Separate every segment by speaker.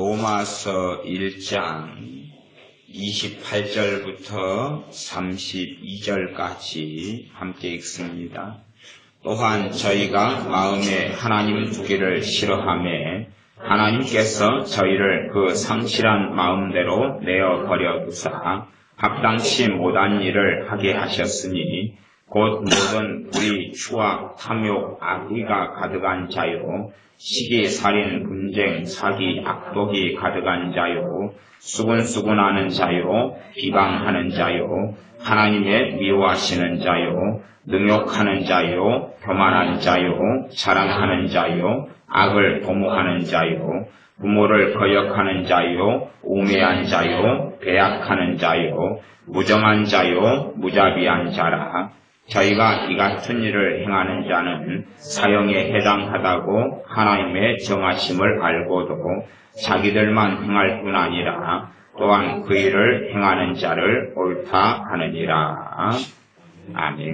Speaker 1: 로마서 1장 28절부터 32절까지 함께 읽습니다. 또한 저희가 마음에 하나님 두기를 싫어하매 하나님께서 저희를 그 상실한 마음대로 내어 버려 두사 합당치 못한 일을 하게 하셨으니 곧 모든 불의, 추악, 탐욕, 악의가 가득한 자요 시기, 살인, 분쟁, 사기, 악독이 가득한 자요 수군수군하는 자요 비방하는 자요 하나님의 미워하시는 자요 능욕하는 자요 교만한 자요 자랑하는 자요 악을 도모하는 자요 부모를 거역하는 자요 우매한 자요 배약하는 자요 무정한 자요 무자비한 자라. 저희가 이 같은 일을 행하는 자는 사형에 해당하다고 하나님의 정하심을 알고도 자기들만 행할 뿐 아니라 또한 그 일을 행하는 자를 옳다 하느니라. 아멘.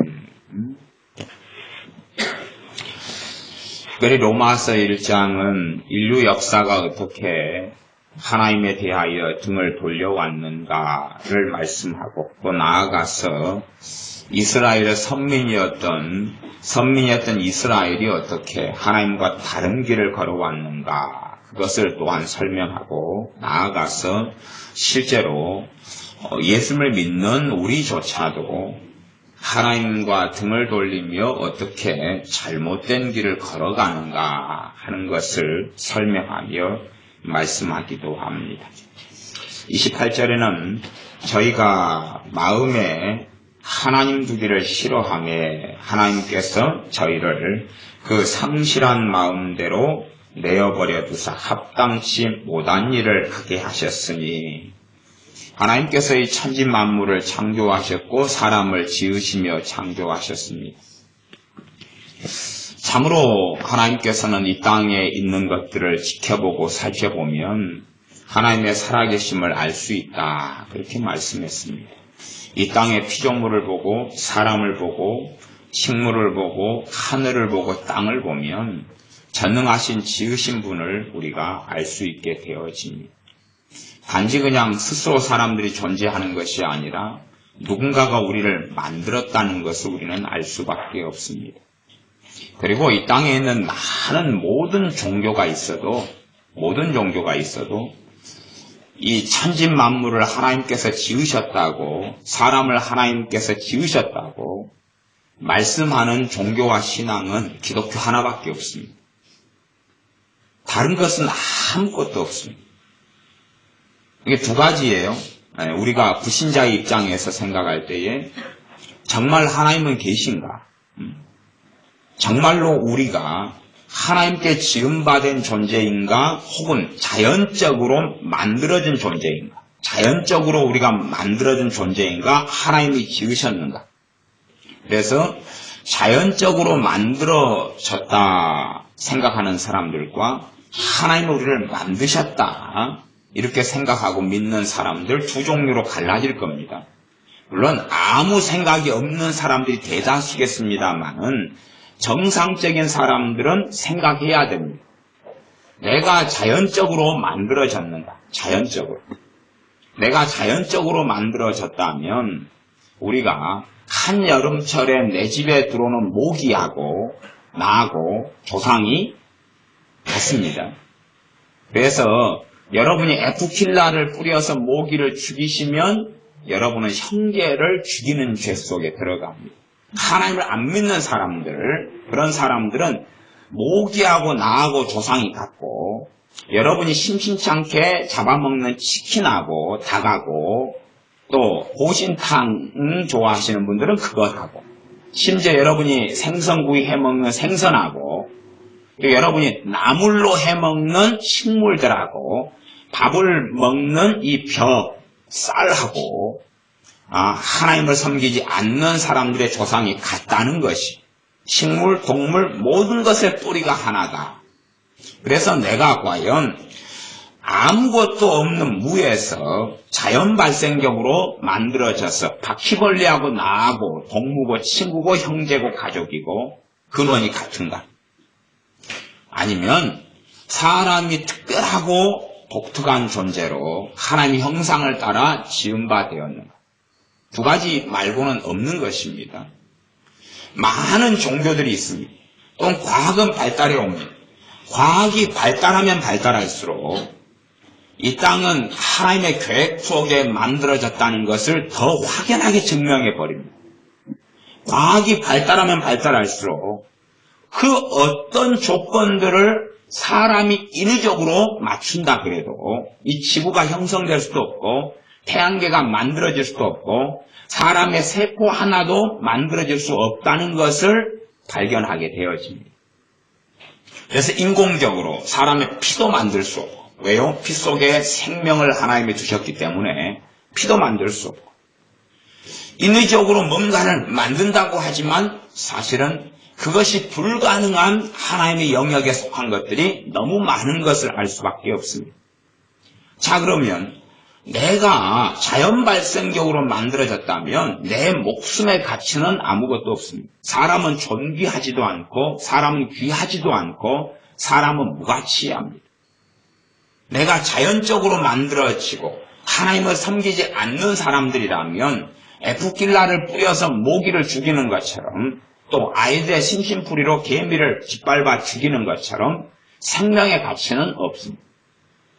Speaker 1: 특별히 로마서 1장은 인류 역사가 어떻게 하나님에 대하여 등을 돌려왔는가를 말씀하고 또 나아가서 이스라엘의 선민이었던 이스라엘이 어떻게 하나님과 다른 길을 걸어왔는가 그것을 또한 설명하고 나아가서 실제로 예수를 믿는 우리조차도 하나님과 등을 돌리며 어떻게 잘못된 길을 걸어가는가 하는 것을 설명하며 말씀하기도 합니다. 28절에는 저희가 마음에 하나님 두기를 싫어하며 하나님께서 저희를 그 상실한 마음대로 내어버려 두사 합당치 못한 일을 하게 하셨으니 하나님께서 이 천지 만물을 창조하셨고 사람을 지으시며 창조하셨습니다. 참으로 하나님께서는 이 땅에 있는 것들을 지켜보고 살펴보면 하나님의 살아계심을 알 수 있다 그렇게 말씀했습니다. 이 땅의 피조물을 보고 사람을 보고 식물을 보고 하늘을 보고 땅을 보면 전능하신 지으신 분을 우리가 알 수 있게 되어집니다. 단지 그냥 스스로 사람들이 존재하는 것이 아니라 누군가가 우리를 만들었다는 것을 우리는 알 수밖에 없습니다. 그리고 이 땅에 있는 많은 모든 종교가 있어도 이 천지 만물을 하나님께서 지으셨다고 사람을 하나님께서 지으셨다고 말씀하는 종교와 신앙은 기독교 하나밖에 없습니다. 다른 것은 아무것도 없습니다. 이게 두 가지예요. 우리가 불신자의 입장에서 생각할 때에 정말 하나님은 계신가? 정말로 우리가 하나님께 지음받은 존재인가? 혹은 자연적으로 만들어진 존재인가? 자연적으로 우리가 만들어진 존재인가? 하나님이 지으셨는가? 그래서 자연적으로 만들어졌다 생각하는 사람들과 하나님은 우리를 만드셨다 이렇게 생각하고 믿는 사람들 두 종류로 갈라질 겁니다. 물론 아무 생각이 없는 사람들이 대다수겠습니다만은 정상적인 사람들은 생각해야 됩니다. 내가 자연적으로 만들어졌는가? 자연적으로. 내가 자연적으로 만들어졌다면 우리가 한여름철에 내 집에 들어오는 모기하고 나하고 조상이 같습니다. 그래서 여러분이 에프킬라를 뿌려서 모기를 죽이시면 여러분은 형제를 죽이는 죄 속에 들어갑니다. 하나님을 안 믿는 사람들, 그런 사람들은 모기하고 나하고 조상이 같고 여러분이 심심치 않게 잡아먹는 치킨하고 닭하고 또 호신탕 좋아하시는 분들은 그것하고 심지어 여러분이 생선구이 해먹는 생선하고 또 여러분이 나물로 해먹는 식물들하고 밥을 먹는 이 쌀하고 하나님을 섬기지 않는 사람들의 조상이 같다는 것이 식물, 동물 모든 것의 뿌리가 하나다. 그래서 내가 과연 아무것도 없는 무에서 자연 발생적으로 만들어져서 바퀴벌레하고 나하고 동무고 친구고 형제고 가족이고 근원이 같은가? 아니면 사람이 특별하고 독특한 존재로 하나님의 형상을 따라 지은 바 되었는가? 두 가지 말고는 없는 것입니다. 많은 종교들이 있습니다. 또는 과학은 발달해 옵니다. 과학이 발달하면 발달할수록 이 땅은 하나님의 계획 속에 만들어졌다는 것을 더 확연하게 증명해 버립니다. 과학이 발달하면 발달할수록 그 어떤 조건들을 사람이 인위적으로 맞춘다 그래도 이 지구가 형성될 수도 없고 태양계가 만들어질 수도 없고 사람의 세포 하나도 만들어질 수 없다는 것을 발견하게 되어집니다. 그래서 인공적으로 사람의 피도 만들 수 없고, 왜요? 피 속에 생명을 하나님이 두셨기 때문에 피도 만들 수 없고, 인위적으로 뭔가를 만든다고 하지만 사실은 그것이 불가능한 하나님의 영역에 속한 것들이 너무 많은 것을 알 수밖에 없습니다. 자, 그러면 내가 자연 발생적으로 만들어졌다면 내 목숨의 가치는 아무것도 없습니다. 사람은 존귀하지도 않고 사람은 귀하지도 않고 사람은 무가치합니다. 내가 자연적으로 만들어지고 하나님을 섬기지 않는 사람들이라면 에프킬라를 뿌려서 모기를 죽이는 것처럼 또 아이들의 심심풀이로 개미를 짓밟아 죽이는 것처럼 생명의 가치는 없습니다.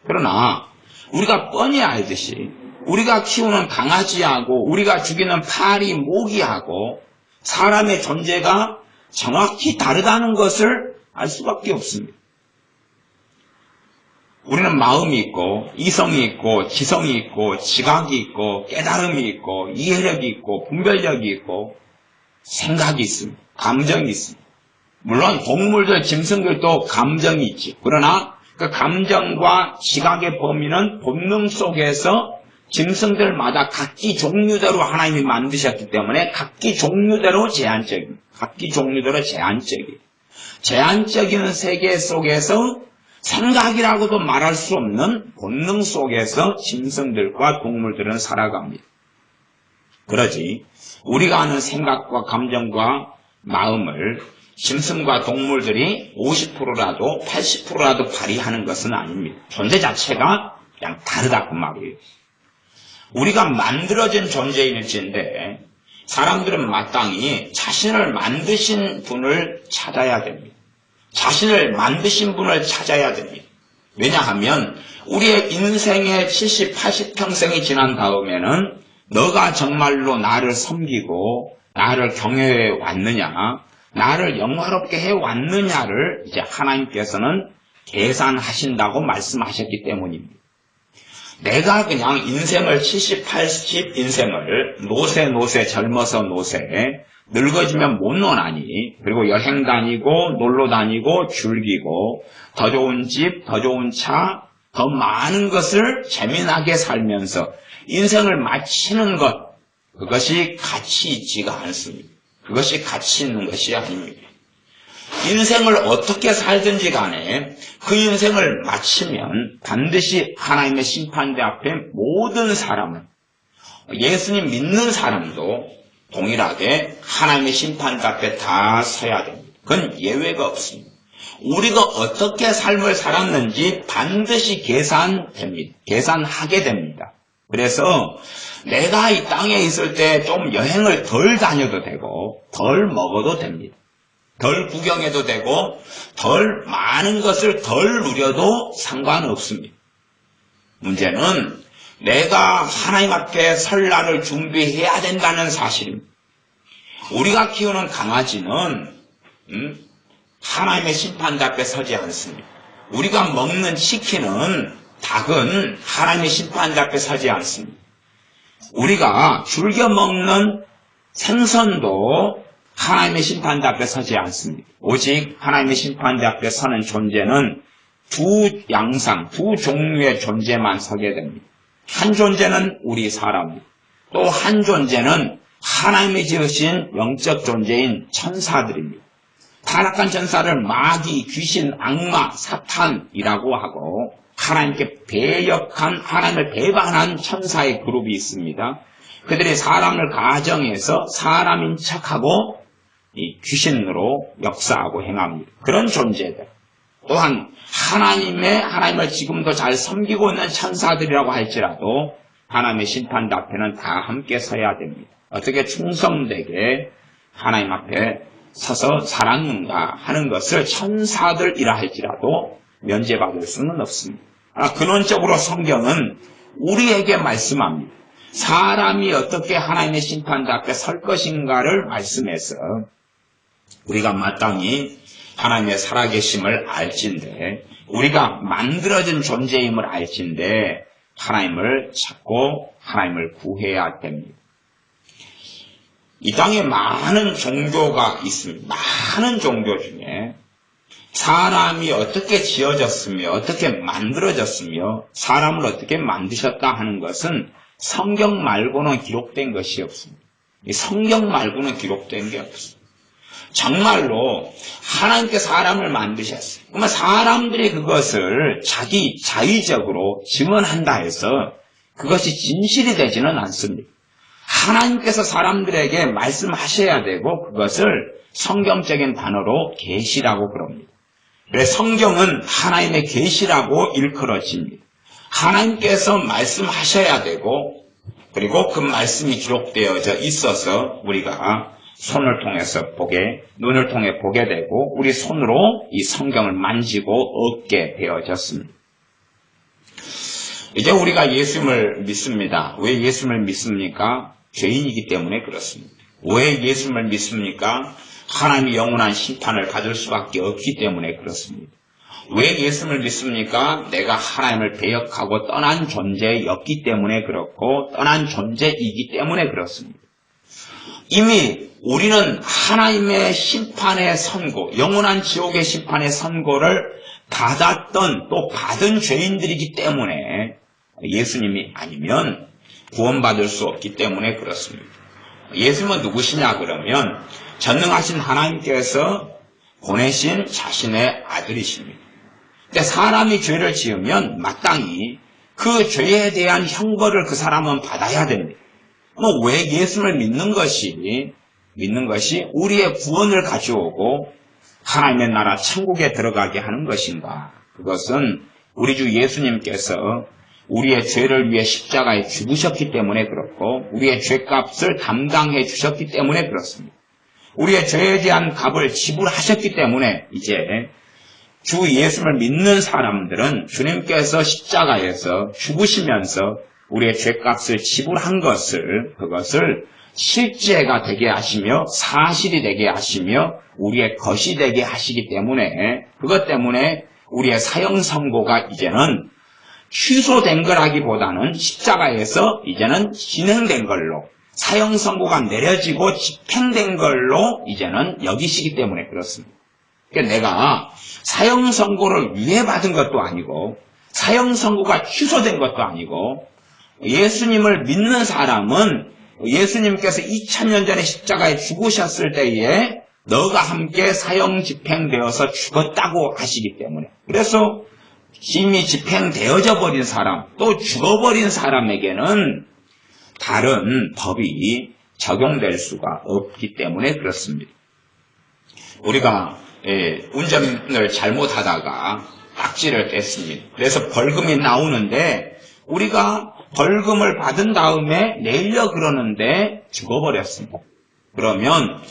Speaker 1: 그러나 우리가 뻔히 알듯이 우리가 키우는 강아지하고 우리가 죽이는 파리, 모기하고 사람의 존재가 정확히 다르다는 것을 알 수밖에 없습니다. 우리는 마음이 있고 이성이 있고 지성이 있고 지각이 있고 깨달음이 있고 이해력이 있고 분별력이 있고 생각이 있습니다. 감정이 있습니다. 물론 동물들, 짐승들도 감정이 있지. 그러나 그 감정과 지각의 범위는 본능 속에서 짐승들마다 각기 종류대로 하나님이 만드셨기 때문에 각기 종류대로 제한적입니다. 각기 종류대로 제한적이에요. 제한적인 세계 속에서 생각이라고도 말할 수 없는 본능 속에서 짐승들과 동물들은 살아갑니다. 그러지 우리가 아는 생각과 감정과 마음을 짐승과 동물들이 50%라도 80%라도 발휘하는 것은 아닙니다. 존재 자체가 그냥 다르다 그 말이에요. 우리가 만들어진 존재일지인데 사람들은 마땅히 자신을 만드신 분을 찾아야 됩니다. 자신을 만드신 분을 찾아야 됩니다. 왜냐하면 우리의 인생의 70, 80평생이 지난 다음에는 너가 정말로 나를 섬기고 나를 경외해 왔느냐, 나를 영화롭게 해왔느냐를 이제 하나님께서는 계산하신다고 말씀하셨기 때문입니다. 내가 그냥 인생을 70, 80 인생을 노세 젊어서 노세 늙어지면 못 노나니 그리고 여행 다니고 놀러 다니고 즐기고 더 좋은 집, 더 좋은 차, 더 많은 것을 재미나게 살면서 인생을 마치는 것 그것이 가치 있지가 않습니다. 그것이 가치 있는 것이 아닙니다. 인생을 어떻게 살든지 간에 그 인생을 마치면 반드시 하나님의 심판대 앞에 모든 사람은 예수님 믿는 사람도 동일하게 하나님의 심판대 앞에 다 서야 됩니다. 그건 예외가 없습니다. 우리가 어떻게 삶을 살았는지 반드시 계산됩니다. 계산하게 됩니다. 그래서 내가 이 땅에 있을 때 좀 여행을 덜 다녀도 되고 덜 먹어도 됩니다. 덜 구경해도 되고 덜 많은 것을 덜 누려도 상관없습니다. 문제는 내가 하나님 앞에 설 날을 준비해야 된다는 사실입니다. 우리가 키우는 강아지는 하나님의 심판대 앞에 서지 않습니다. 우리가 먹는 치킨은 닭은 하나님의 심판대 앞에 서지 않습니다. 우리가 즐겨 먹는 생선도 하나님의 심판대 앞에 서지 않습니다. 오직 하나님의 심판대 앞에 서는 존재는 두 양상, 두 종류의 존재만 서게 됩니다. 한 존재는 우리 사람입니다. 또 한 존재는 하나님이 지으신 영적 존재인 천사들입니다. 타락한 천사를 마귀, 귀신, 악마, 사탄이라고 하고 하나님께 배역한, 하나님을 배반한 천사의 그룹이 있습니다. 그들이 사람을 가정해서 사람인 척하고 이 귀신으로 역사하고 행합니다. 그런 존재들. 또한 하나님을 지금도 잘 섬기고 있는 천사들이라고 할지라도 하나님의 심판 앞에는 다 함께 서야 됩니다. 어떻게 충성되게 하나님 앞에 서서 살았는가 하는 것을 천사들이라 할지라도 면제받을 수는 없습니다. 근원적으로 성경은 우리에게 말씀합니다. 사람이 어떻게 하나님의 심판 앞에 설 것인가를 말씀해서 우리가 마땅히 하나님의 살아계심을 알진대, 우리가 만들어진 존재임을 알진대 하나님을 찾고 하나님을 구해야 됩니다. 이 땅에 많은 종교가 있습니다. 많은 종교 중에 사람이 어떻게 지어졌으며 어떻게 만들어졌으며 사람을 어떻게 만드셨다 하는 것은 성경 말고는 기록된 것이 없습니다. 성경 말고는 기록된 게 없습니다. 정말로 하나님께 사람을 만드셨어요. 그러면 사람들이 그것을 자기 자의적으로 증언한다 해서 그것이 진실이 되지는 않습니다. 하나님께서 사람들에게 말씀하셔야 되고 그것을 성경적인 단어로 계시라고 그럽니다. 그래서 성경은 하나님의 계시라고 일컬어집니다. 하나님께서 말씀하셔야 되고 그리고 그 말씀이 기록되어져 있어서 우리가 손을 통해서 눈을 통해 보게 되고 우리 손으로 이 성경을 만지고 얻게 되어졌습니다. 이제 우리가 예수님을 믿습니다. 왜 예수님을 믿습니까? 죄인이기 때문에 그렇습니다. 왜 예수님을 믿습니까? 하나님이 영원한 심판을 받을 수밖에 없기 때문에 그렇습니다. 왜 예수님을 믿습니까? 내가 하나님을 배역하고 떠난 존재였기 때문에 그렇고 떠난 존재이기 때문에 그렇습니다. 이미 우리는 하나님의 심판의 선고, 영원한 지옥의 심판의 선고를 받았던 또 받은 죄인들이기 때문에 예수님이 아니면 구원받을 수 없기 때문에 그렇습니다. 예수님은 누구시냐 그러면 전능하신 하나님께서 보내신 자신의 아들이십니다. 근데 사람이 죄를 지으면 마땅히 그 죄에 대한 형벌을 그 사람은 받아야 됩니다. 왜 예수님을 믿는 것이 우리의 구원을 가져오고 하나님의 나라 천국에 들어가게 하는 것인가? 그것은 우리 주 예수님께서 우리의 죄를 위해 십자가에 죽으셨기 때문에 그렇고 우리의 죄값을 담당해 주셨기 때문에 그렇습니다. 우리의 죄에 대한 값을 지불하셨기 때문에 이제 주 예수를 믿는 사람들은 주님께서 십자가에서 죽으시면서 우리의 죄값을 지불한 그것을 실제가 되게 하시며 사실이 되게 하시며 우리의 것이 되게 하시기 때문에 그것 때문에 우리의 사형 선고가 이제는 취소된 거라기보다는 십자가에서 이제는 진행된 걸로 사형 선고가 내려지고 집행된 걸로 이제는 여기시기 때문에 그렇습니다. 그러니까 내가 사형 선고를 위해받은 것도 아니고 사형 선고가 취소된 것도 아니고 예수님을 믿는 사람은 예수님께서 2000년 전에 십자가에 죽으셨을 때에 너가 함께 사형 집행되어서 죽었다고 하시기 때문에 그래서 이미 집행되어져 버린 사람 또 죽어버린 사람에게는 다른 법이 적용될 수가 없기 때문에 그렇습니다. 우리가 운전을 잘못하다가 딱지를 뗐습니다. 그래서 벌금이 나오는데 우리가 벌금을 받은 다음에 내려 그러는데 죽어버렸습니다. 그러면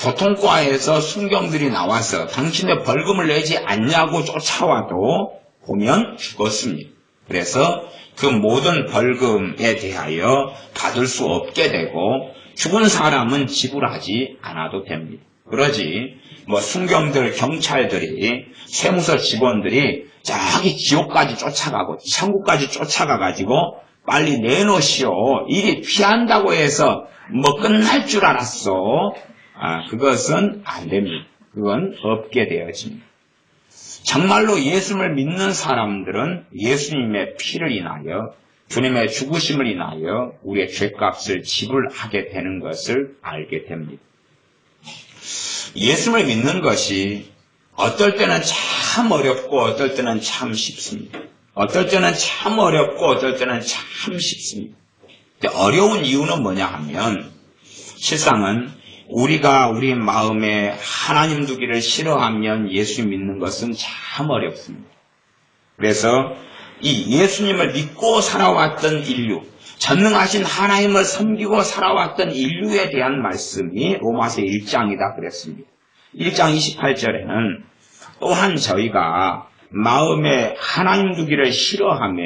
Speaker 1: 교통과에서 순경들이 나와서 당신의 벌금을 내지 않냐고 쫓아와도 보면 죽었습니다. 그래서 그 모든 벌금에 대하여 받을 수 없게 되고 죽은 사람은 지불하지 않아도 됩니다. 그러지 순경들, 경찰들이, 세무서 직원들이 저기 지옥까지 쫓아가고 천국까지 쫓아가가지고 빨리 내놓으시오. 일이 피한다고 해서 끝날 줄 알았어. 그것은 안 됩니다. 그건 없게 되어집니다. 정말로 예수님을 믿는 사람들은 예수님의 피를 인하여 주님의 죽으심을 인하여 우리의 죄값을 지불하게 되는 것을 알게 됩니다. 예수님을 믿는 것이 어떨 때는 참 어렵고 어떨 때는 참 쉽습니다. 어떨 때는 참 어렵고 어떨 때는 참 쉽습니다. 어려운 이유는 뭐냐 하면 실상은 우리가 우리 마음에 하나님 두기를 싫어하면 예수 믿는 것은 참 어렵습니다. 그래서 이 예수님을 믿고 살아왔던 인류, 전능하신 하나님을 섬기고 살아왔던 인류에 대한 말씀이 로마서 1장이다 그랬습니다. 1장 28절에는 또한 저희가 마음에 하나님 두기를 싫어하며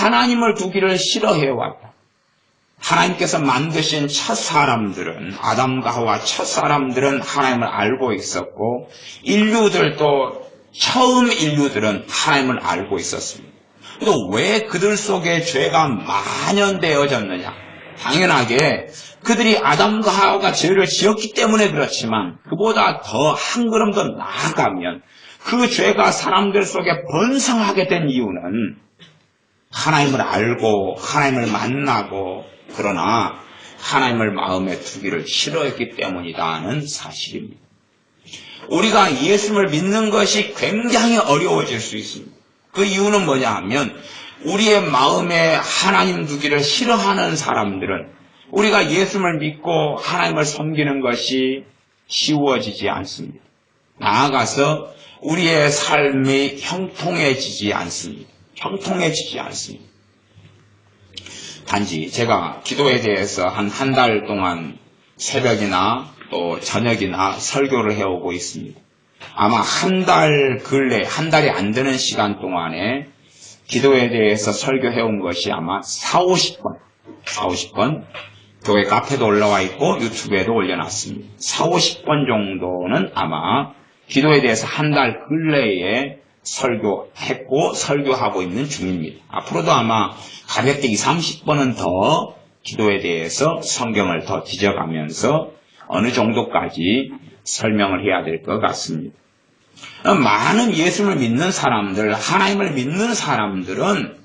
Speaker 1: 하나님을 두기를 싫어해왔다. 하나님께서 만드신 첫 사람들은, 아담과 하와 첫 사람들은 하나님을 알고 있었고, 처음 인류들은 하나님을 알고 있었습니다. 또 왜 그들 속에 죄가 만연되어졌느냐? 당연하게 그들이 아담과 하와가 죄를 지었기 때문에 그렇지만, 그보다 더 한 걸음 더 나아가면 그 죄가 사람들 속에 번성하게 된 이유는 하나님을 알고 하나님을 만나고 그러나 하나님을 마음에 두기를 싫어했기 때문이라는 사실입니다. 우리가 예수를 믿는 것이 굉장히 어려워질 수 있습니다. 그 이유는 뭐냐 하면 우리의 마음에 하나님 두기를 싫어하는 사람들은 우리가 예수를 믿고 하나님을 섬기는 것이 쉬워지지 않습니다. 나아가서 우리의 삶이 형통해지지 않습니다. 단지 제가 기도에 대해서 한 달 동안 새벽이나 또 저녁이나 설교를 해오고 있습니다. 아마 한 달이 안 되는 시간 동안에 기도에 대해서 설교해온 것이 아마 40번 교회 카페도 올라와 있고 유튜브에도 올려놨습니다. 50번 정도는 아마 기도에 대해서 한 달 근래에 설교했고 설교하고 있는 중입니다. 앞으로도 아마 가볍게 30번은 더 기도에 대해서 성경을 더 뒤져가면서 어느 정도까지 설명을 해야 될 것 같습니다. 많은 예수를 믿는 사람들, 하나님을 믿는 사람들은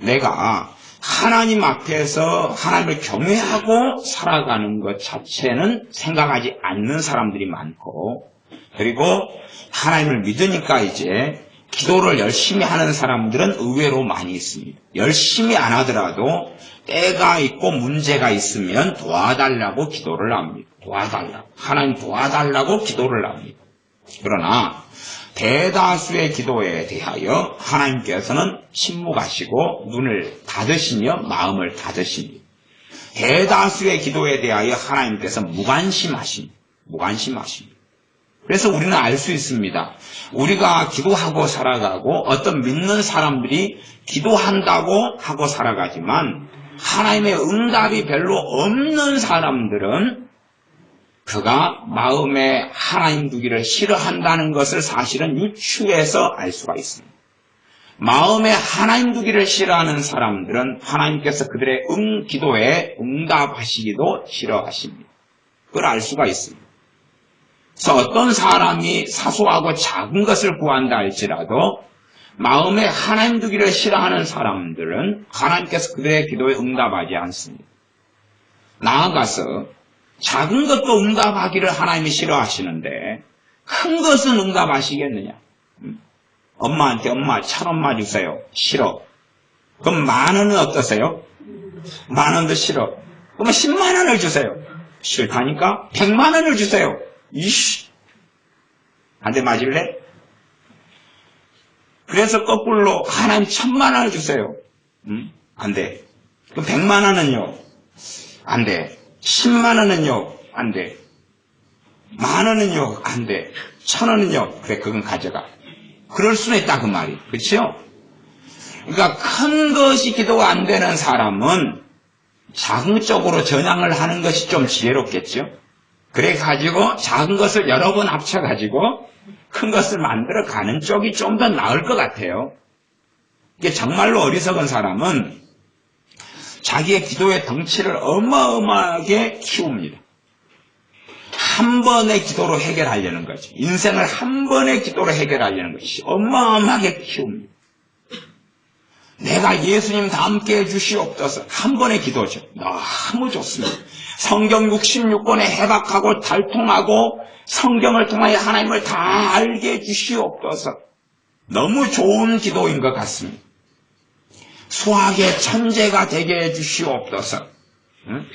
Speaker 1: 내가 하나님 앞에서 하나님을 경외하고 살아가는 것 자체는 생각하지 않는 사람들이 많고, 그리고 하나님을 믿으니까 이제 기도를 열심히 하는 사람들은 의외로 많이 있습니다. 열심히 안 하더라도 때가 있고 문제가 있으면 도와달라고 기도를 합니다. 하나님 도와달라고 기도를 합니다. 그러나 대다수의 기도에 대하여 하나님께서는 침묵하시고 눈을 닫으시며 마음을 닫으십니다. 대다수의 기도에 대하여 하나님께서 무관심하십니다. 그래서 우리는 알 수 있습니다. 우리가 기도하고 살아가고 어떤 믿는 사람들이 기도한다고 하고 살아가지만 하나님의 응답이 별로 없는 사람들은 그가 마음에 하나님 두기를 싫어한다는 것을 사실은 유추해서 알 수가 있습니다. 마음에 하나님 두기를 싫어하는 사람들은 하나님께서 그들의 기도에 응답하시기도 싫어하십니다. 그걸 알 수가 있습니다. 그래서 어떤 사람이 사소하고 작은 것을 구한다 할지라도 마음에 하나님 두기를 싫어하는 사람들은 하나님께서 그들의 기도에 응답하지 않습니다. 나아가서 작은 것도 응답하기를 하나님이 싫어하시는데 큰 것은 응답하시겠느냐? 엄마한테 엄마 1,000원만 주세요. 싫어. 그럼 10,000원은 어떠세요? 10,000원도 싫어. 그러면 10만 원을 주세요. 싫다니까 100만 원을 주세요. 이씨. 한 대 맞을래? 그래서 거꾸로 하나님 1,000만 원을 주세요. 안 돼. 그럼 100만 원은요? 안 돼. 10만 원은요? 안 돼. 10,000원은요? 안 돼. 1,000원은요? 그래, 그건 가져가. 그럴 수는 있다, 그 말이. 그렇죠? 그러니까 큰 것이 기도가 안 되는 사람은 작은 쪽으로 전향을 하는 것이 좀 지혜롭겠죠? 그래가지고 작은 것을 여러 번 합쳐가지고 큰 것을 만들어 가는 쪽이 좀 더 나을 것 같아요. 이게 정말로 어리석은 사람은 자기의 기도의 덩치를 어마어마하게 키웁니다. 한 번의 기도로 해결하려는 거죠. 인생을 한 번의 기도로 해결하려는 것이 어마어마하게 키웁니다. 내가 예수님 다 함께 해주시옵소서. 한 번의 기도죠. 너무 좋습니다. 성경 66권에 해박하고 달통하고 성경을 통하여 하나님을 다 알게 해주시옵소서. 너무 좋은 기도인 것 같습니다. 수학의 천재가 되게 해주시옵소서.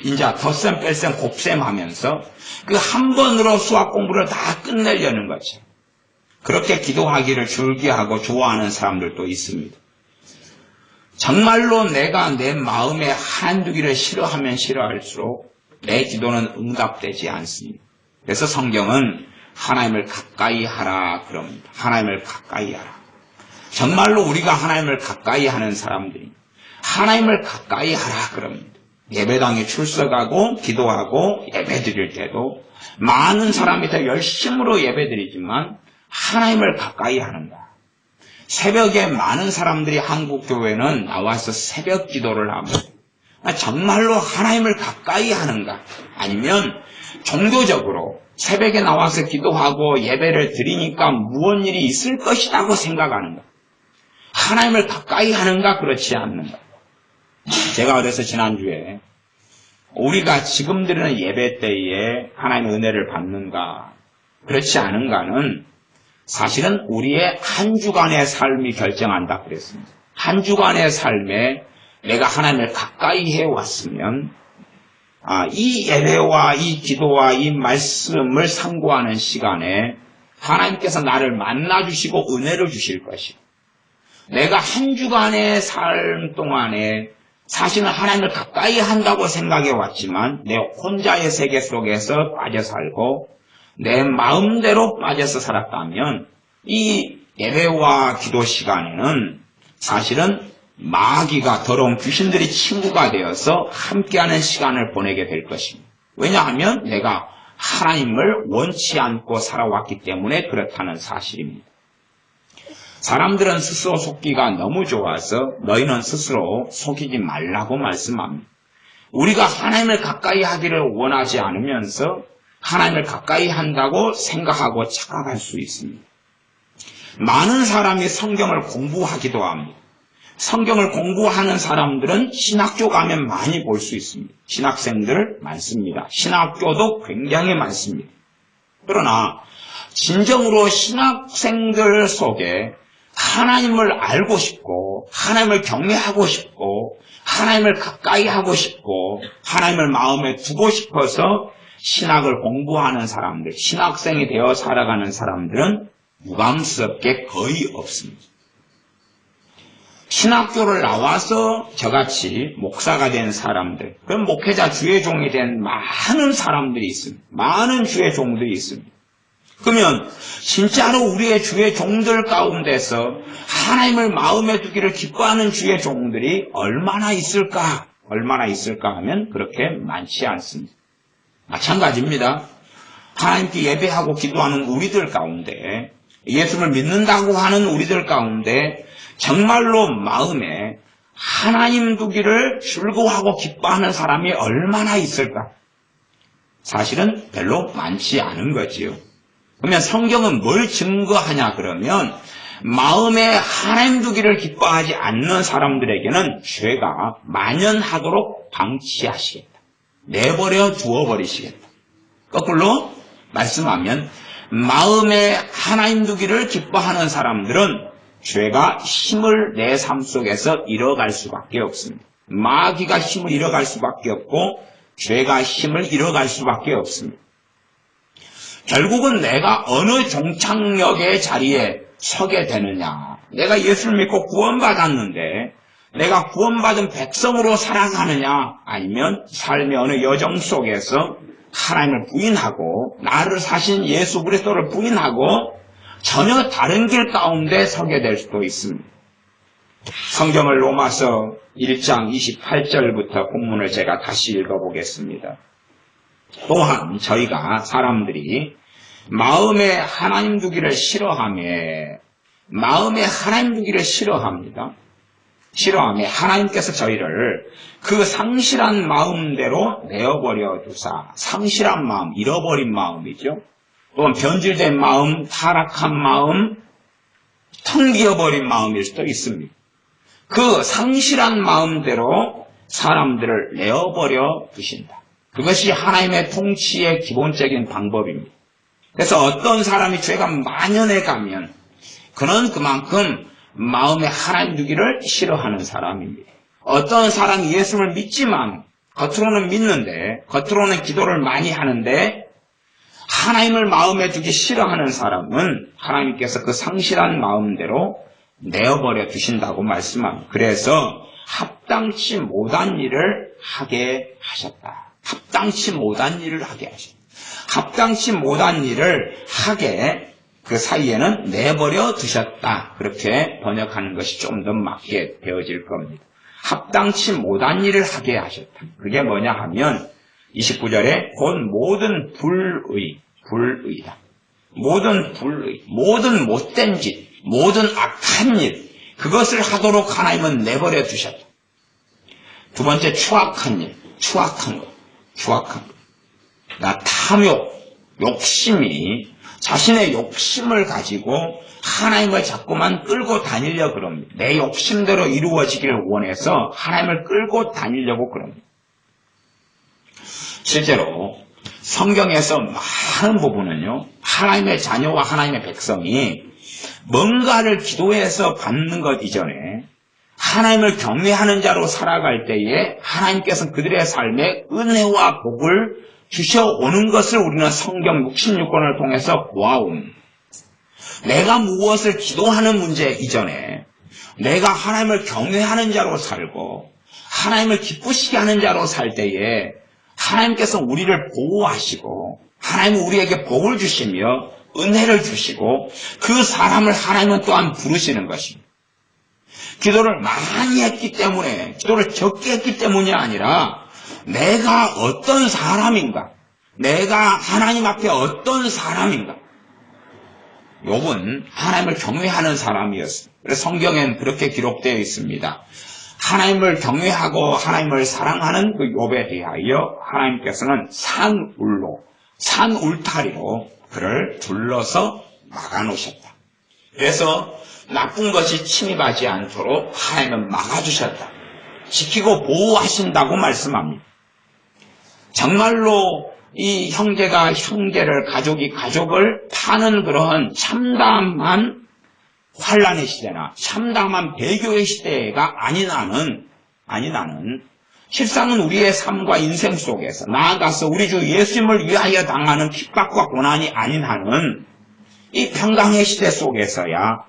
Speaker 1: 이제 덧셈 뺄셈 곱셈 하면서 그 한 번으로 수학 공부를 다 끝내려는 거죠. 그렇게 기도하기를 즐겨하고 좋아하는 사람들도 있습니다. 정말로 내가 내 마음에 한두기를 싫어하면 싫어할수록 내 기도는 응답되지 않습니다. 그래서 성경은 하나님을 가까이 하라 그럽니다. 하나님을 가까이 하라. 정말로 우리가 하나님을 가까이 하는 사람들이 하나님을 가까이 하라 그럽니다. 예배당에 출석하고 기도하고 예배드릴 때도 많은 사람이 더 열심으로 예배드리지만 하나님을 가까이 하는가. 새벽에 많은 사람들이 한국교회는 나와서 새벽 기도를 합니다. 정말로 하나님을 가까이 하는가? 아니면 종교적으로 새벽에 나와서 기도하고 예배를 드리니까 무언 일이 있을 것이라고 생각하는가? 하나님을 가까이 하는가? 그렇지 않는가? 제가 그래서 지난주에 우리가 지금 드리는 예배 때에 하나님의 은혜를 받는가? 그렇지 않은가는 사실은 우리의 한 주간의 삶이 결정한다 그랬습니다. 한 주간의 삶에 내가 하나님을 가까이 해왔으면 이 예배와 이 기도와 이 말씀을 상고하는 시간에 하나님께서 나를 만나주시고 은혜를 주실 것이고 내가 한 주간의 삶 동안에 사실은 하나님을 가까이 한다고 생각해 왔지만 내 혼자의 세계 속에서 빠져 살고 내 마음대로 빠져서 살았다면 이 예배와 기도 시간에는 사실은 마귀가 더러운 귀신들이 친구가 되어서 함께하는 시간을 보내게 될 것입니다. 왜냐하면 내가 하나님을 원치 않고 살아왔기 때문에 그렇다는 사실입니다. 사람들은 스스로 속기가 너무 좋아서 너희는 스스로 속이지 말라고 말씀합니다. 우리가 하나님을 가까이 하기를 원하지 않으면서 하나님을 가까이 한다고 생각하고 착각할 수 있습니다. 많은 사람이 성경을 공부하기도 합니다. 성경을 공부하는 사람들은 신학교 가면 많이 볼 수 있습니다. 신학생들 많습니다. 신학교도 굉장히 많습니다. 그러나 진정으로 신학생들 속에 하나님을 알고 싶고 하나님을 경외하고 싶고 하나님을 가까이 하고 싶고 하나님을 마음에 두고 싶어서 신학을 공부하는 사람들, 신학생이 되어 살아가는 사람들은 무감스럽게 거의 없습니다. 신학교를 나와서 저같이 목사가 된 사람들, 그럼 목회자 주의 종이 된 많은 사람들이 있습니다. 많은 주의 종들이 있습니다. 그러면 진짜로 우리의 주의 종들 가운데서 하나님을 마음에 두기를 기뻐하는 주의 종들이 얼마나 있을까 하면 그렇게 많지 않습니다. 마찬가지입니다. 하나님께 예배하고 기도하는 우리들 가운데 예수를 믿는다고 하는 우리들 가운데 정말로 마음에 하나님 두기를 즐거워하고 기뻐하는 사람이 얼마나 있을까? 사실은 별로 많지 않은 거지요. 그러면 성경은 뭘 증거하냐 그러면 마음에 하나님 두기를 기뻐하지 않는 사람들에게는 죄가 만연하도록 방치하시겠다. 내버려 두어버리시겠다. 거꾸로 말씀하면 마음에 하나님 두기를 기뻐하는 사람들은 죄가 힘을 내 삶 속에서 잃어갈 수밖에 없습니다. 마귀가 힘을 잃어갈 수밖에 없고 죄가 힘을 잃어갈 수밖에 없습니다. 결국은 내가 어느 종착역의 자리에 서게 되느냐. 내가 예수를 믿고 구원받았는데 내가 구원받은 백성으로 살아가느냐 아니면 삶의 어느 여정 속에서 하나님을 부인하고 나를 사신 예수 그리스도를 부인하고 전혀 다른 길 가운데 서게 될 수도 있습니다. 성경을 로마서 1장 28절부터 본문을 제가 다시 읽어보겠습니다. 또한 저희가 사람들이 마음에 하나님 두기를 싫어하며 하나님께서 저희를 그 상실한 마음대로 내어버려 두사, 상실한 마음, 잃어버린 마음이죠. 또한 변질된 마음, 타락한 마음, 텅 비어버린 마음일 수도 있습니다. 그 상실한 마음대로 사람들을 내어버려 두신다. 그것이 하나님의 통치의 기본적인 방법입니다. 그래서 어떤 사람이 죄가 만연해 가면 그는 그만큼 마음에 하나님 두기를 싫어하는 사람입니다. 어떤 사람이 예수를 믿지만 겉으로는 믿는데, 겉으로는 기도를 많이 하는데, 하나님을 마음에 두기 싫어하는 사람은 하나님께서 그 상실한 마음대로 내어버려 두신다고 말씀합니다. 그래서 합당치 못한 일을 하게 하셨다. 합당치 못한 일을 하게 하셨다. 합당치 못한 일을 하게 그 사이에는 내버려 두셨다. 그렇게 번역하는 것이 좀 더 맞게 되어질 겁니다. 합당치 못한 일을 하게 하셨다. 그게 뭐냐 하면 29절에 곧 모든 불의다. 모든 불의, 모든 못된 짓, 모든 악한 일, 그것을 하도록 하나님은 내버려 두셨다. 두 번째, 추악한 일, 추악한 것. 탐욕, 욕심이 자신의 욕심을 가지고 하나님을 자꾸만 끌고 다니려고 그럽니다. 내 욕심대로 이루어지기를 원해서 하나님을 끌고 다니려고 그럽니다. 실제로 성경에서 많은 부분은요, 하나님의 자녀와 하나님의 백성이 뭔가를 기도해서 받는 것 이전에 하나님을 경외하는 자로 살아갈 때에 하나님께서는 그들의 삶에 은혜와 복을 주셔오는 것을 우리는 성경 66권을 통해서 보아옵니다. 내가 무엇을 기도하는 문제 이전에 내가 하나님을 경외하는 자로 살고 하나님을 기쁘시게 하는 자로 살 때에 하나님께서 우리를 보호하시고 하나님은 우리에게 복을 주시며 은혜를 주시고 그 사람을 하나님은 또한 부르시는 것입니다. 기도를 많이 했기 때문에, 기도를 적게 했기 때문이 아니라 내가 어떤 사람인가, 내가 하나님 앞에 어떤 사람인가. 욥은 하나님을 경외하는 사람이었어요. 그래서 성경에는 그렇게 기록되어 있습니다. 하나님을 경외하고 하나님을 사랑하는 그 욥에 대하여 하나님께서는 산 울타리로 그를 둘러서 막아놓으셨다. 그래서 나쁜 것이 침입하지 않도록 하나님은 막아주셨다. 지키고 보호하신다고 말씀합니다. 정말로 이 형제가 형제를, 가족이 가족을 파는 그런 참담한 환란의 시대나 참담한 배교의 시대가 아니 나는 실상은 우리의 삶과 인생 속에서 나아가서 우리 주 예수님을 위하여 당하는 핍박과 고난이 아닌 한은 이 평강의 시대 속에서야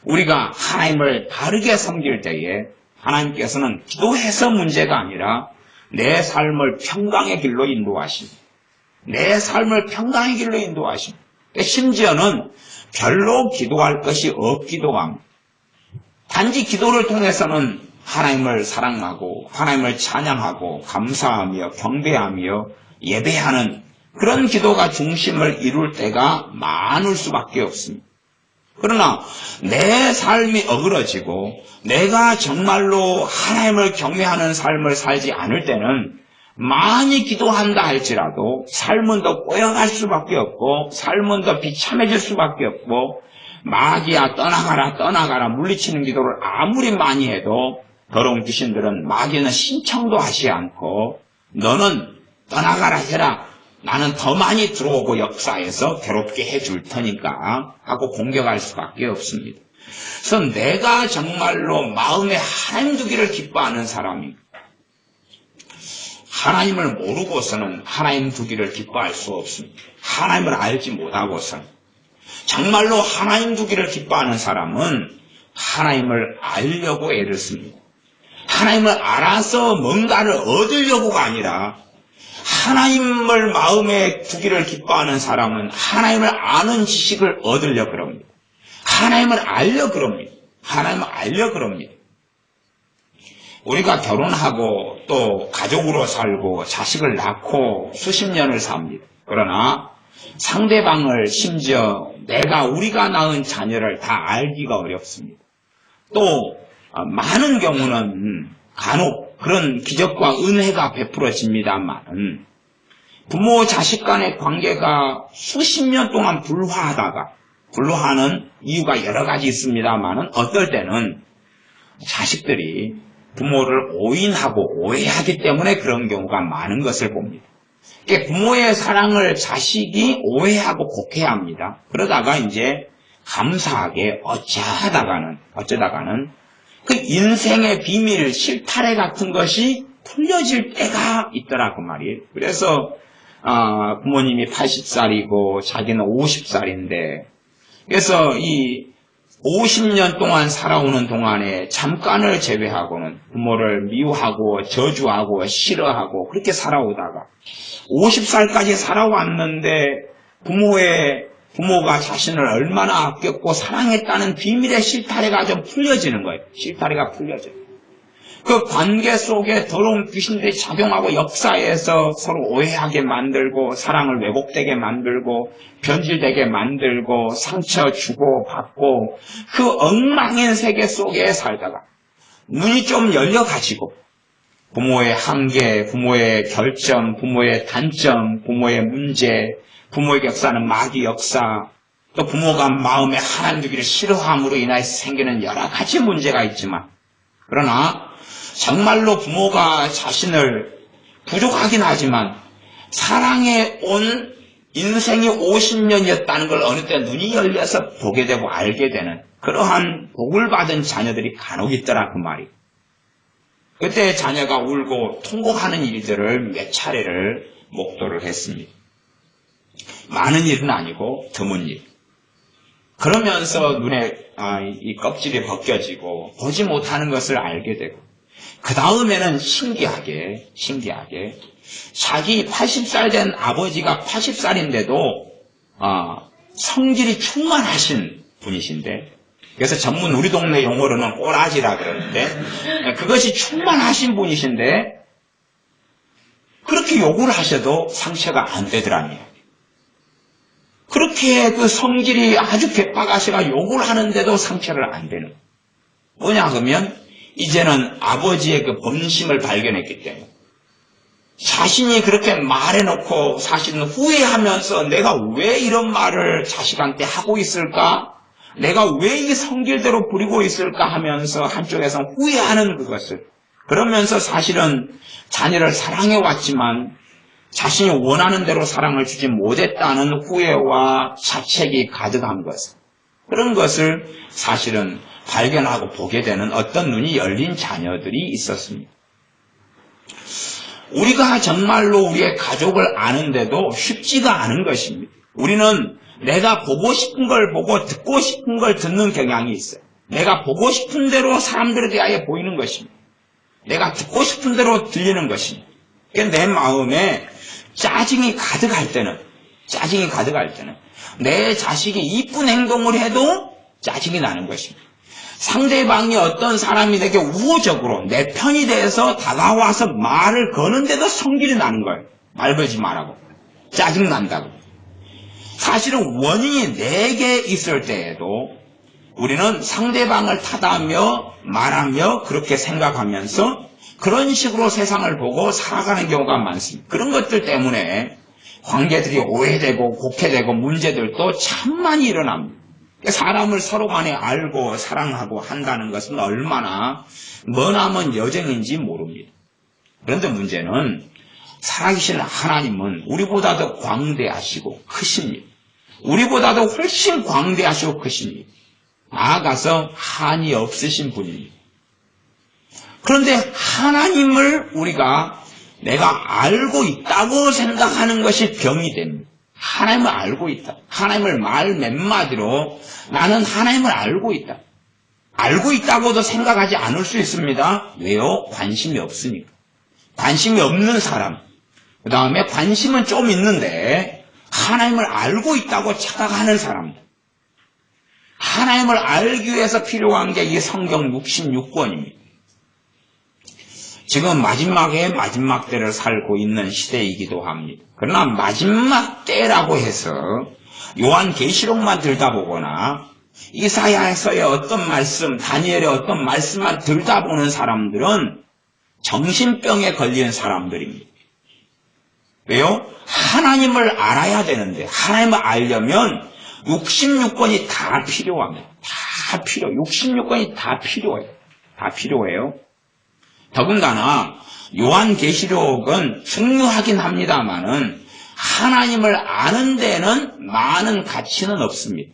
Speaker 1: 우리가 하나님을 바르게 섬길 때에 하나님께서는 기도해서 문제가 아니라 내 삶을 평강의 길로 인도하십니다. 내 삶을 평강의 길로 인도하십니다. 심지어는 별로 기도할 것이 없기도 합니다. 단지 기도를 통해서는 하나님을 사랑하고 하나님을 찬양하고 감사하며 경배하며 예배하는 그런 기도가 중심을 이룰 때가 많을 수밖에 없습니다. 그러나 내 삶이 어그러지고 내가 정말로 하나님을 경외하는 삶을 살지 않을 때는 많이 기도한다 할지라도 삶은 더 꼬여갈 수밖에 없고 삶은 더 비참해질 수밖에 없고 마귀야 떠나가라 물리치는 기도를 아무리 많이 해도 더러운 귀신들은 마귀는 신청도 하지 않고 너는 떠나가라 해라. 나는 더 많이 들어오고 역사에서 괴롭게 해줄 테니까 하고 공격할 수밖에 없습니다. 그래서 내가 정말로 마음에 하나님 두기를 기뻐하는 사람이 하나님을 모르고서는 하나님 두기를 기뻐할 수 없습니다. 하나님을 알지 못하고서는 정말로 하나님 두기를 기뻐하는 사람은 하나님을 알려고 애를 씁니다. 하나님을 알아서 뭔가를 얻으려고가 아니라 하나님을 마음에 두기를 기뻐하는 사람은 하나님을 아는 지식을 얻으려고 그럽니다. 하나님을 알려 그럽니다. 하나님을 알려 그럽니다. 우리가 결혼하고 또 가족으로 살고 자식을 낳고 수십 년을 삽니다. 그러나 상대방을 심지어 우리가 낳은 자녀를 다 알기가 어렵습니다. 또 많은 경우는 간혹 그런 기적과 은혜가 베풀어집니다만 부모 자식 간의 관계가 수십 년 동안 불화하는 이유가 여러 가지 있습니다만 어떨 때는 자식들이 부모를 오인하고 오해하기 때문에 그런 경우가 많은 것을 봅니다. 부모의 사랑을 자식이 오해하고 곡해합니다. 그러다가 이제 감사하게 어쩌다가는 그 인생의 비밀, 실타래 같은 것이 풀려질 때가 있더라 그 말이에요. 그래서 부모님이 80살이고 자기는 50살인데 그래서 이 50년 동안 살아오는 동안에 잠깐을 제외하고는 부모를 미워하고 저주하고 싫어하고 그렇게 살아오다가 50살까지 살아왔는데 부모가 자신을 얼마나 아꼈고 사랑했다는 비밀의 실타래가 좀 풀려지는 거예요. 실타래가 풀려져요. 그 관계 속에 더러운 귀신들이 작용하고 역사에서 서로 오해하게 만들고 사랑을 왜곡되게 만들고 변질되게 만들고 상처 주고 받고 그 엉망인 세계 속에 살다가 눈이 좀 열려가지고 부모의 한계, 부모의 결점, 부모의 단점, 부모의 문제, 부모에게 역사하는 마귀 역사, 또 부모가 마음에 하나님 두기를 싫어함으로 인해서 생기는 여러 가지 문제가 있지만 그러나 정말로 부모가 자신을 부족하긴 하지만 사랑해 온 인생이 50년이었다는 걸 어느 때 눈이 열려서 보게 되고 알게 되는 그러한 복을 받은 자녀들이 간혹 있더라 그 말이. 그때 자녀가 울고 통곡하는 일들을 몇 차례를 목도를 했습니다. 많은 일은 아니고 드문 일. 그러면서 눈에 이 껍질이 벗겨지고 보지 못하는 것을 알게 되고 그 다음에는 신기하게 자기 80살 된 아버지가 80살인데도 성질이 충만하신 분이신데 그래서 전문 우리 동네 용어로는 꼬라지라 그러는데 그것이 충만하신 분이신데 그렇게 욕을 하셔도 상처가 안 되더라니. 그렇게 그 성질이 아주 개빡하시가 욕을 하는데도 상처를 안 되는. 뭐냐 그러면 이제는 아버지의 그 본심을 발견했기 때문에 자신이 그렇게 말해놓고 사실은 후회하면서 내가 왜 이런 말을 자식한테 하고 있을까? 내가 왜 이 성질대로 부리고 있을까 하면서 한쪽에서 후회하는 그것을 그러면서 사실은 자녀를 사랑해왔지만 자신이 원하는 대로 사랑을 주지 못했다는 후회와 자책이 가득한 것 그런 것을 사실은 발견하고 보게 되는 어떤 눈이 열린 자녀들이 있었습니다. 우리가 정말로 우리의 가족을 아는데도 쉽지가 않은 것입니다. 우리는 내가 보고 싶은 걸 보고 듣고 싶은 걸 듣는 경향이 있어요. 내가 보고 싶은 대로 사람들에 대하여 보이는 것입니다. 내가 듣고 싶은 대로 들리는 것입니다. 내 마음에 짜증이 가득할 때는 내 자식이 이쁜 행동을 해도 짜증이 나는 것입니다. 상대방이 어떤 사람이 되게 우호적으로 내 편이 돼서 다가와서 말을 거는데도 성질이 나는 거예요. 말 걸지 말라고. 짜증난다고. 사실은 원인이 내게 있을 때에도 우리는 상대방을 탓하며 말하며 그렇게 생각하면서 그런 식으로 세상을 보고 살아가는 경우가 많습니다. 그런 것들 때문에 관계들이 오해되고 곡해되고 문제들도 참 많이 일어납니다. 사람을 서로 간에 알고 사랑하고 한다는 것은 얼마나 머나먼 여정인지 모릅니다. 그런데 문제는 살아계신 하나님은 우리보다도 광대하시고 크십니다. 우리보다도 훨씬 광대하시고 크십니다. 나아가서 한이 없으신 분입니다. 그런데 하나님을 우리가 내가 알고 있다고 생각하는 것이 병이 됩니다. 하나님을 알고 있다. 하나님을 말 몇 마디로 나는 하나님을 알고 있다. 알고 있다고도 생각하지 않을 수 있습니다. 왜요? 관심이 없으니까. 관심이 없는 사람. 그 다음에 관심은 좀 있는데 하나님을 알고 있다고 착각하는 사람들. 하나님을 알기 위해서 필요한 게 이 성경 66권입니다. 지금 마지막에 마지막 때를 살고 있는 시대이기도 합니다. 그러나 마지막 때라고 해서 요한계시록만 들다보거나 이사야서의 어떤 말씀, 다니엘의 어떤 말씀만 들다보는 사람들은 정신병에 걸린 사람들입니다. 왜요? 하나님을 알아야 되는데 하나님을 알려면 66권이 다 필요합니다. 66권이 다 필요해요. 더군다나 요한계시록은 중요하긴 합니다만은 하나님을 아는 데는 많은 가치는 없습니다.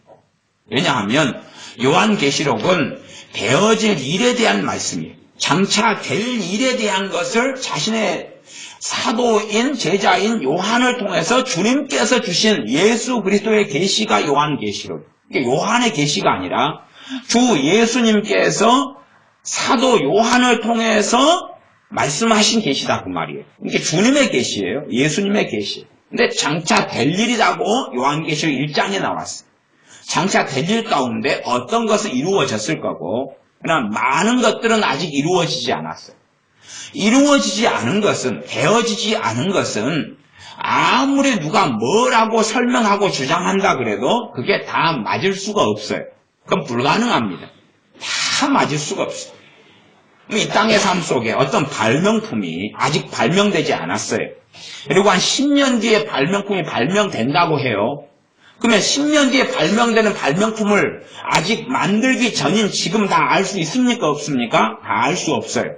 Speaker 1: 왜냐하면 요한계시록은 되어질 일에 대한 말씀이에요. 장차 될 일에 대한 것을 자신의 사도인 제자인 요한을 통해서 주님께서 주신 예수 그리스도의 계시가 요한계시록. 요한의 계시가 아니라 주 예수님께서 사도 요한을 통해서 말씀하신 계시다 그 말이에요. 이게 주님의 계시예요. 예수님의 계시. 근데 장차 될 일이라고 요한계시록 1장에 나왔어요. 장차 될 일 가운데 어떤 것은 이루어졌을 거고 그러나 많은 것들은 아직 이루어지지 않았어요. 이루어지지 않은 것은, 되어지지 않은 것은 아무리 누가 뭐라고 설명하고 주장한다 그래도 그게 다 맞을 수가 없어요. 그건 불가능합니다. 다 맞을 수가 없어요. 이 땅의 삶 속에 어떤 발명품이 아직 발명되지 않았어요. 그리고 한 10년 뒤에 발명품이 발명된다고 해요. 그러면 10년 뒤에 발명되는 발명품을 아직 만들기 전인 지금 다 알 수 있습니까? 없습니까? 다 알 수 없어요.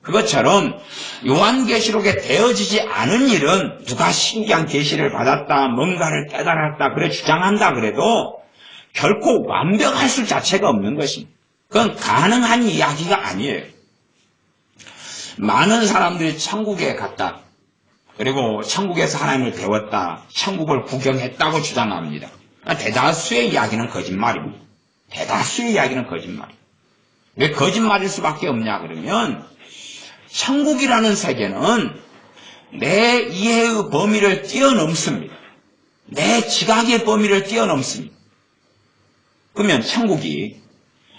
Speaker 1: 그것처럼 요한계시록에 되어지지 않은 일은 누가 신기한 계시를 받았다, 뭔가를 깨달았다, 그래 주장한다 그래도 결코 완벽할 수 자체가 없는 것입니다. 그건 가능한 이야기가 아니에요. 많은 사람들이 천국에 갔다. 그리고 천국에서 하나님을 배웠다. 천국을 구경했다고 주장합니다. 대다수의 이야기는 거짓말입니다. 대다수의 이야기는 거짓말입니다. 왜 거짓말일 수밖에 없냐 그러면 천국이라는 세계는 내 이해의 범위를 뛰어넘습니다. 내 지각의 범위를 뛰어넘습니다. 그러면 천국이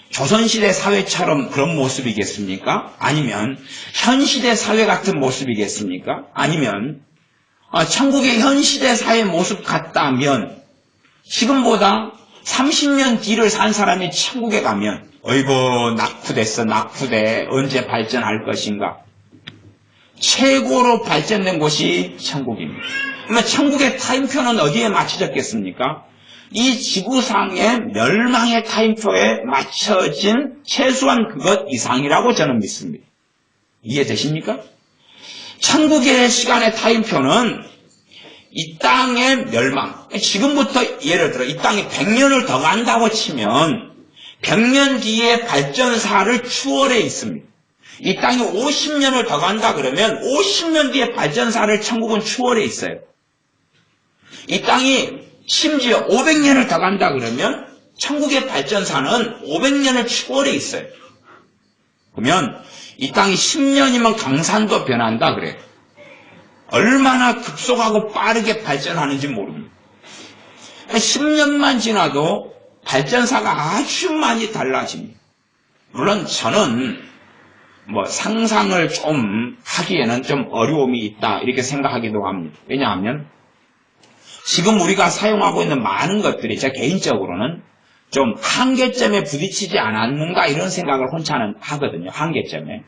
Speaker 1: 조선시대 사회처럼 그런 모습이겠습니까? 아니면 현시대 사회 같은 모습이겠습니까? 아니면 천국의 현시대 사회 모습 같다면 지금보다 30년 뒤를 산 사람이 천국에 가면 어이구 낙후됐어 낙후돼 언제 발전할 것인가? 최고로 발전된 곳이 천국입니다. 그러면 천국의 타임표는 어디에 맞춰졌겠습니까? 이 지구상의 멸망의 타임표에 맞춰진 최소한 그것 이상이라고 저는 믿습니다. 이해되십니까? 천국의 시간의 타임표는 이 땅의 멸망, 지금부터 예를 들어 이 땅이 100년을 더 간다고 치면 100년 뒤에 발전사를 추월해 있습니다. 이 땅이 50년을 더 간다 그러면 50년 뒤에 발전사를 천국은 추월해 있어요. 이 땅이 심지어 500년을 더 간다 그러면 천국의 발전사는 500년을 추월해 있어요. 그러면 이 땅이 10년이면 강산도 변한다 그래요. 얼마나 급속하고 빠르게 발전하는지 모릅니다. 10년만 지나도 발전사가 아주 많이 달라집니다. 물론 저는 상상을 좀 하기에는 좀 어려움이 있다 이렇게 생각하기도 합니다. 왜냐하면 지금 우리가 사용하고 있는 많은 것들이 제 개인적으로는 좀 한계점에 부딪히지 않았는가 이런 생각을 혼자는 하거든요. 한계점에.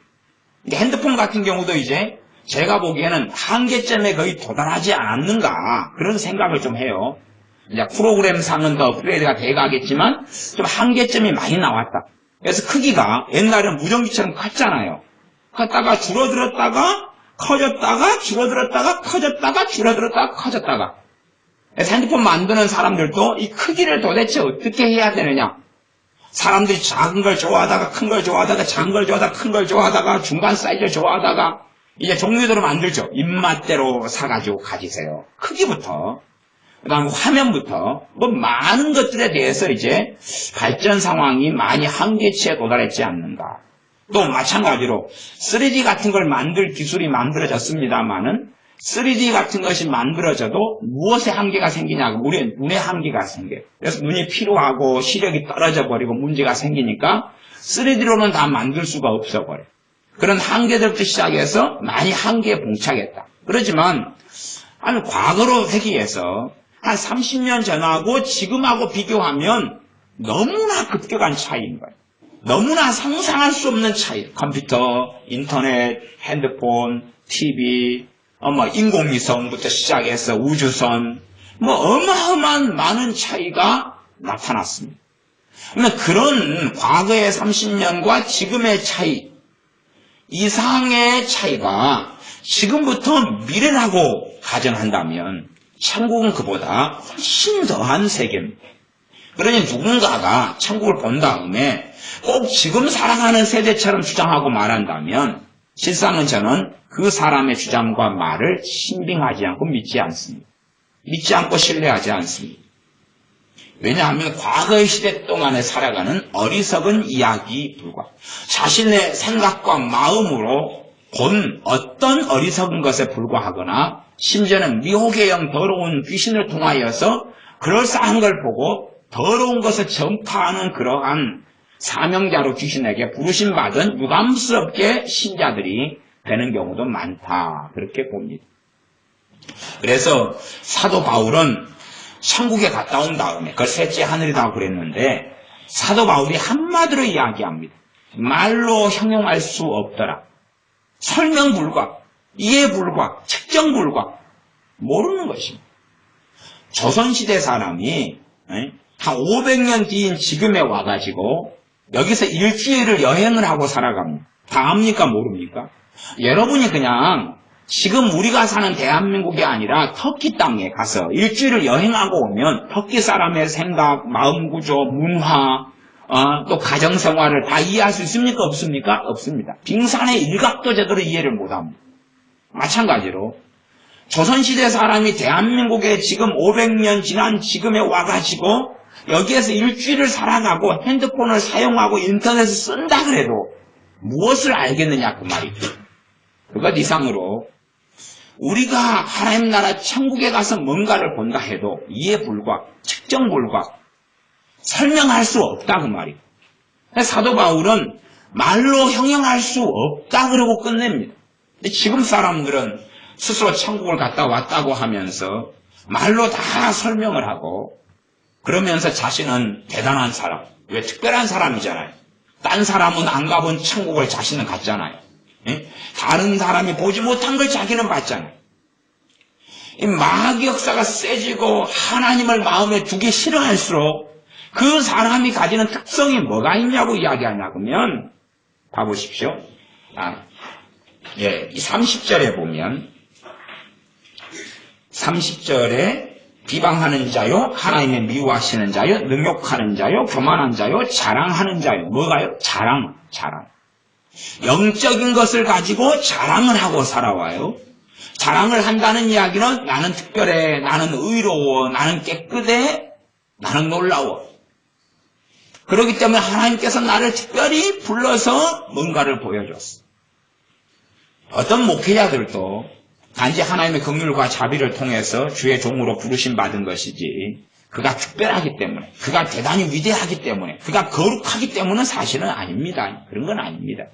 Speaker 1: 근데 핸드폰 같은 경우도 이제 제가 보기에는 한계점에 거의 도달하지 않았는가 그런 생각을 좀 해요. 이제 프로그램상은 더 업그레이드가 돼가겠지만 좀 한계점이 많이 나왔다. 그래서 크기가 옛날에는 무전기처럼 컸잖아요. 컸다가 줄어들었다가 커졌다가 줄어들었다가 커졌다가 줄어들었다가 커졌다가. 그래서 핸드폰 만드는 사람들도 이 크기를 도대체 어떻게 해야 되느냐. 사람들이 작은 걸 좋아하다가 큰 걸 좋아하다가 작은 걸 좋아하다가 큰 걸 좋아하다가 중간 사이즈를 좋아하다가 이제 종류대로 만들죠. 입맛대로 사가지고 가지세요. 크기부터 그다음 화면부터 많은 것들에 대해서 이제 발전 상황이 많이 한계치에 도달했지 않는가. 또 마찬가지로 3D 같은 걸 만들 기술이 만들어졌습니다만은 3D 같은 것이 만들어져도 무엇에 한계가 생기냐고 우리의 눈에 한계가 생겨요. 그래서 눈이 피로하고 시력이 떨어져 버리고 문제가 생기니까 3D로는 다 만들 수가 없어 버려요. 그런 한계들부터 시작해서 많이 한계에 봉착했다. 그렇지만 과거로 회귀해서 한 30년 전하고 지금하고 비교하면 너무나 급격한 차이인 거예요. 너무나 상상할 수 없는 차이. 컴퓨터, 인터넷, 핸드폰, TV, 인공위성부터 시작해서 우주선, 어마어마한 많은 차이가 나타났습니다. 그런 과거의 30년과 지금의 차이, 이상의 차이가 지금부터 미래라고 가정한다면 천국은 그보다 훨씬 더한 세계입니다. 그러니 누군가가 천국을 본 다음에 꼭 지금 살아가는 세대처럼 주장하고 말한다면 실상은 저는 그 사람의 주장과 말을 신빙하지 않고 믿지 않습니다. 믿지 않고 신뢰하지 않습니다. 왜냐하면 과거의 시대 동안에 살아가는 어리석은 이야기 불과 자신의 생각과 마음으로 본 어떤 어리석은 것에 불과하거나 심지어는 미혹의 영 더러운 귀신을 통하여서 그럴싸한 걸 보고 더러운 것을 전파하는 그러한 사명자로 귀신에게 부르심받은 유감스럽게 신자들이 되는 경우도 많다. 그렇게 봅니다. 그래서 사도 바울은 천국에 갔다 온 다음에 그걸 셋째 하늘이라고 그랬는데 사도 바울이 한마디로 이야기합니다. 말로 형용할 수 없더라. 설명 불가, 이해 불가, 측정 불가, 모르는 것입니다. 조선시대 사람이 한 500년 뒤인 지금에 와가지고 여기서 일주일을 여행을 하고 살아갑니다. 다 압니까? 모릅니까? 여러분이 그냥 지금 우리가 사는 대한민국이 아니라 터키 땅에 가서 일주일을 여행하고 오면 터키 사람의 생각, 마음 구조, 문화, 또 가정생활을 다 이해할 수 있습니까? 없습니까? 없습니다. 빙산의 일각도 제대로 이해를 못합니다. 마찬가지로 조선시대 사람이 대한민국에 지금 500년 지난 지금에 와가지고 여기에서 일주일을 살아가고 핸드폰을 사용하고 인터넷을 쓴다 그래도 무엇을 알겠느냐 그 말이죠. 그것 이상으로 우리가 하나님 나라 천국에 가서 뭔가를 본다 해도 이해 불가, 측정 불가, 설명할 수 없다 그 말이에요. 사도 바울은 말로 형용할 수 없다 그러고 끝냅니다. 근데 지금 사람들은 스스로 천국을 갔다 왔다고 하면서 말로 다 설명을 하고 그러면서 자신은 대단한 사람, 왜 특별한 사람이잖아요. 딴 사람은 안 가본 천국을 자신은 갔잖아요. 다른 사람이 보지 못한 걸 자기는 봤잖아요. 이 마귀 역사가 세지고 하나님을 마음에 두기 싫어할수록 그 사람이 가지는 특성이 뭐가 있냐고 이야기하냐 그러면 봐보십시오. 이 30절에 보면 30절에 비방하는 자요, 하나님의 미워하시는 자요, 능욕하는 자요, 교만한 자요, 자랑하는 자요. 뭐가요? 자랑. 영적인 것을 가지고 자랑을 하고 살아와요. 자랑을 한다는 이야기는 나는 특별해, 나는 의로워, 나는 깨끗해, 나는 놀라워. 그렇기 때문에 하나님께서 나를 특별히 불러서 뭔가를 보여줬어. 어떤 목회자들도 단지 하나님의 긍휼과 자비를 통해서 주의 종으로 부르심 받은 것이지 그가 특별하기 때문에, 그가 대단히 위대하기 때문에, 그가 거룩하기 때문은 사실은 아닙니다. 그런 건 아닙니다.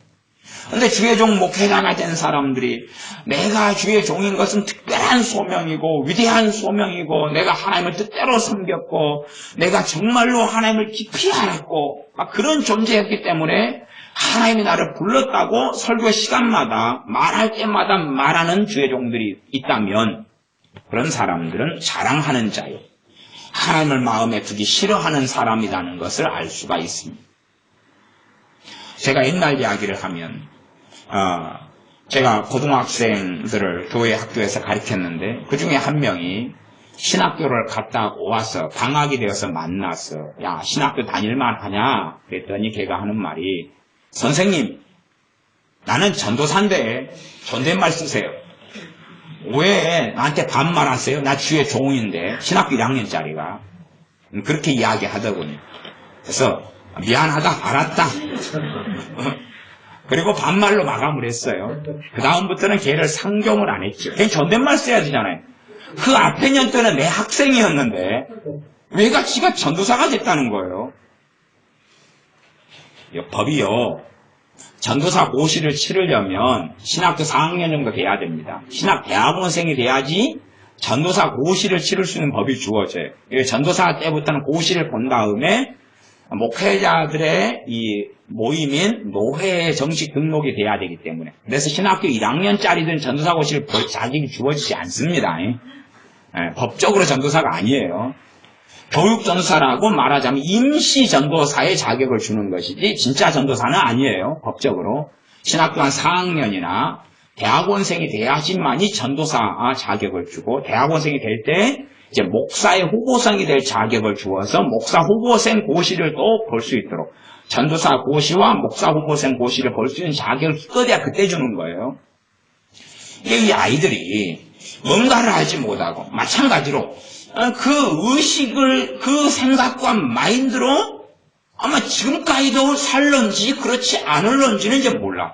Speaker 1: 그런데 주의 종 목회자가 된 사람들이 내가 주의 종인 것은 특별한 소명이고 위대한 소명이고 내가 하나님을 뜻대로 섬겼고 내가 정말로 하나님을 깊이 알았고 그런 존재였기 때문에 하나님이 나를 불렀다고 설교 시간마다 말할 때마다 말하는 주의 종들이 있다면 그런 사람들은 자랑하는 자요. 하나님을 마음에 두기 싫어하는 사람이라는 것을 알 수가 있습니다. 제가 옛날 이야기를 하면 제가 고등학생들을 교회 학교에서 가르쳤는데 그 중에 한 명이 신학교를 갔다 와서 방학이 되어서 만나서 야 신학교 다닐만 하냐 그랬더니 걔가 하는 말이 선생님 나는 전도사인데 존댓말 쓰세요. 왜 나한테 반말하세요? 나 주의 종인데 신학교 1학년짜리가 그렇게 이야기하더군요. 그래서 미안하다 알았다. 그리고 반말로 마감을 했어요. 그 다음부터는 걔를 상종을 안 했죠. 걔 존댓말 써야 되잖아요. 그 앞에 년 때는 내 학생이었는데 왜가 지가 전도사가 됐다는 거예요. 법이요. 전도사 고시를 치르려면 신학교 4학년 정도 돼야 됩니다. 신학 대학원생이 돼야지 전도사 고시를 치를 수 있는 법이 주어져요. 전도사 때부터는 고시를 본 다음에 목회자들의 이 모임인 노회에 정식 등록이 돼야 되기 때문에 그래서 신학교 1학년짜리들은 전도사 고시를 볼 자격이 주어지지 않습니다. 법적으로 전도사가 아니에요. 교육 전도사라고 말하자면 임시 전도사의 자격을 주는 것이지 진짜 전도사는 아니에요. 법적으로 신학교 한 4학년이나 대학원생이 돼야지만이 전도사 자격을 주고 대학원생이 될 때 이제 목사의 후보생이 될 자격을 주어서 목사 후보생 고시를 또 볼 수 있도록 전도사 고시와 목사 후보생 고시를 볼 수 있는 자격을 기껏해야 그때 주는 거예요. 이 아이들이 뭔가를 알지 못하고 마찬가지로 그 의식을 그 생각과 마인드로 아마 지금까지도 살런지 그렇지 않을런지는 이제 몰라.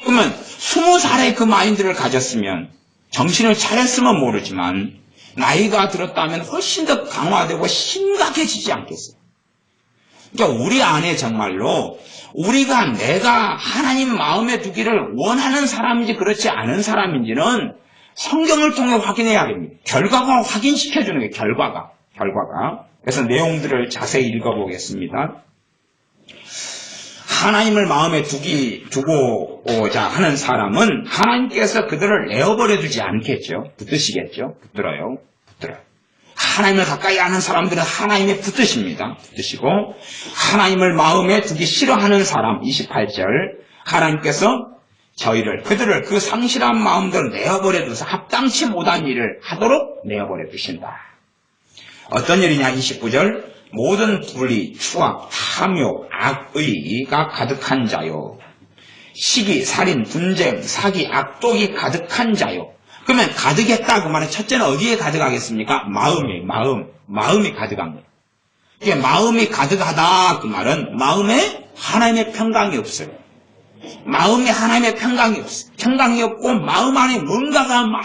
Speaker 1: 그러면 20살에 그 마인드를 가졌으면 정신을 차렸으면 모르지만 나이가 들었다면 훨씬 더 강화되고 심각해지지 않겠어요. 그러니까 우리 안에 정말로 우리가 내가 하나님 마음에 두기를 원하는 사람인지 그렇지 않은 사람인지는 성경을 통해 확인해야 됩니다. 결과가 확인시켜주는 게 결과가. 그래서 내용들을 자세히 읽어보겠습니다. 하나님을 마음에 두고자 하는 사람은 하나님께서 그들을 내어버려 두지 않겠죠. 붙드시겠죠. 붙들어요. 하나님을 가까이 하는 사람들은 하나님의 붙드십니다. 붙드시고 하나님을 마음에 두기 싫어하는 사람 28절 하나님께서 그들을 그 상실한 마음대로 내어버려 두서 합당치 못한 일을 하도록 내어버려 두신다. 어떤 일이냐 29절 모든 불의, 추악, 탐욕, 악의가 가득한 자요. 시기, 살인, 분쟁, 사기, 악독이 가득한 자요. 그러면 가득했다 그 말은 첫째는 어디에 가득하겠습니까? 마음이 가득합니다. 이게 마음이 가득하다 그 말은 마음에 하나님의 평강이 없어요. 마음에 하나님의 평강이 없어요. 평강이 없고 마음 안에 뭔가가 막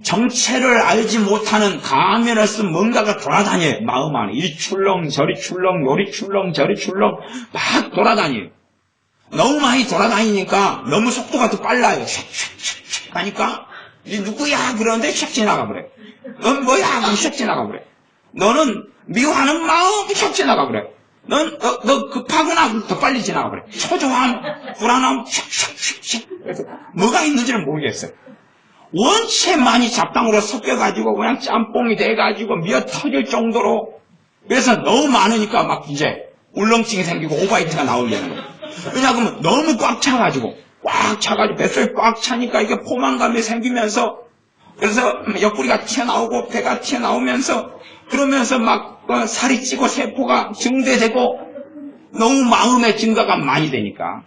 Speaker 1: 정체를 알지 못하는 가면을 쓴 뭔가가 돌아다녀요. 마음 안에 이리 출렁 저리 출렁 요리 출렁 저리 출렁 막 돌아다녀요. 너무 많이 돌아다니니까 너무 속도가 더 빨라요. 샥샥샥 하니까 이 누구야 그러는데 샥 지나가 버려. 넌 뭐야 그럼 샥 지나가 버려. 너는 미워하는 마음 샥 지나가 버려. 너 급하구나 더 빨리 지나가 버려. 초조함 불안함 샥샥샥 그래서 뭐가 있는지는 모르겠어요. 원체 많이 잡당으로 섞여가지고 그냥 짬뽕이 돼가지고 미어 터질 정도로 그래서 너무 많으니까 막 이제 울렁증이 생기고 오바이트가 나오려는 거예요. 왜냐하면 너무 꽉 차가지고 뱃속이 꽉 차니까 이게 포만감이 생기면서 그래서 옆구리가 튀어나오고 배가 튀어나오면서 그러면서 막 살이 찌고 세포가 증대되고 너무 마음의 증가가 많이 되니까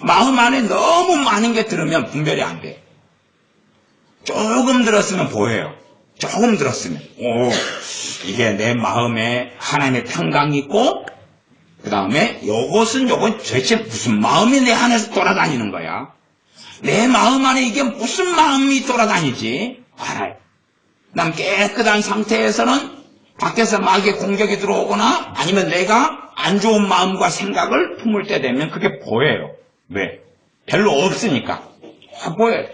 Speaker 1: 마음 안에 너무 많은 게 들으면 분별이 안 돼. 조금 들었으면 보여요. 조금 들었으면 이게 내 마음에 하나님의 평강이 있고 그 다음에 요건 도대체 무슨 마음이 내 안에서 돌아다니는 거야. 내 마음 안에 이게 무슨 마음이 돌아다니지 알아요. 난 깨끗한 상태에서는 밖에서 마귀의 공격이 들어오거나 아니면 내가 안 좋은 마음과 생각을 품을 때 되면 그게 보여요. 왜? 별로 없으니까 보여요.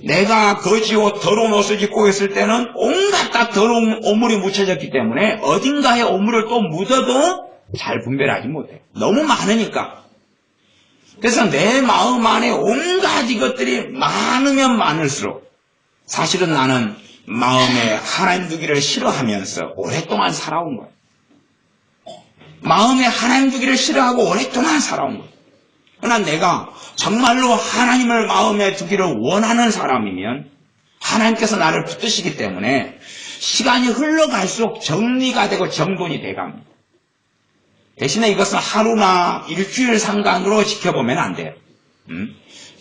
Speaker 1: 내가 거지 옷, 더러운 옷을 입고 있을 때는 온갖 다 더러운 오물이 묻혀졌기 때문에 어딘가에 오물을 또 묻어도 잘 분별하지 못해. 너무 많으니까. 그래서 내 마음 안에 온갖 이것들이 많으면 많을수록 사실은 나는 마음에 하나님 두기를 싫어하면서 오랫동안 살아온 거예요. 마음에 하나님 두기를 싫어하고 오랫동안 살아온 거예요. 그러나 내가 정말로 하나님을 마음에 두기를 원하는 사람이면 하나님께서 나를 붙드시기 때문에 시간이 흘러갈수록 정리가 되고 정돈이 돼갑니다. 대신에 이것은 하루나 일주일 상관으로 지켜보면 안 돼요.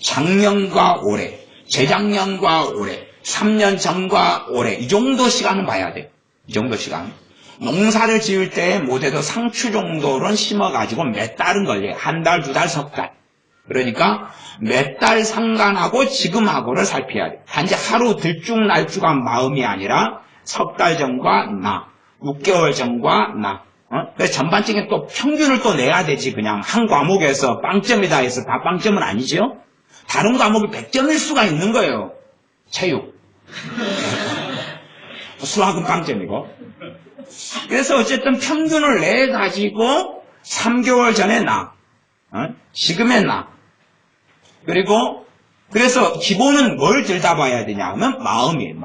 Speaker 1: 작년과 올해, 재작년과 올해, 3년 전과 올해 이 정도 시간은 봐야 돼요. 이 정도 시간. 농사를 지을 때 못해도 상추 정도는 심어가지고 몇 달은 걸려요. 한 달, 두 달, 석 달. 그러니까 몇 달 상관하고 지금하고를 살펴야 돼요. 단지 하루 들쭉날쭉한 마음이 아니라 석 달 전과 나, 6개월 전과 나. 그래서 전반적인 또 평균을 또 내야 되지. 그냥 한 과목에서 빵점이다 해서 다 빵점은 아니죠. 다른 과목이 100점일 수가 있는 거예요. 체육. 수학은 빵점이고. 그래서 어쨌든 평균을 내가지고 3개월 전에 나, 지금의 나. 그리고 그래서 기본은 뭘 들다봐야 되냐 하면 마음이에요.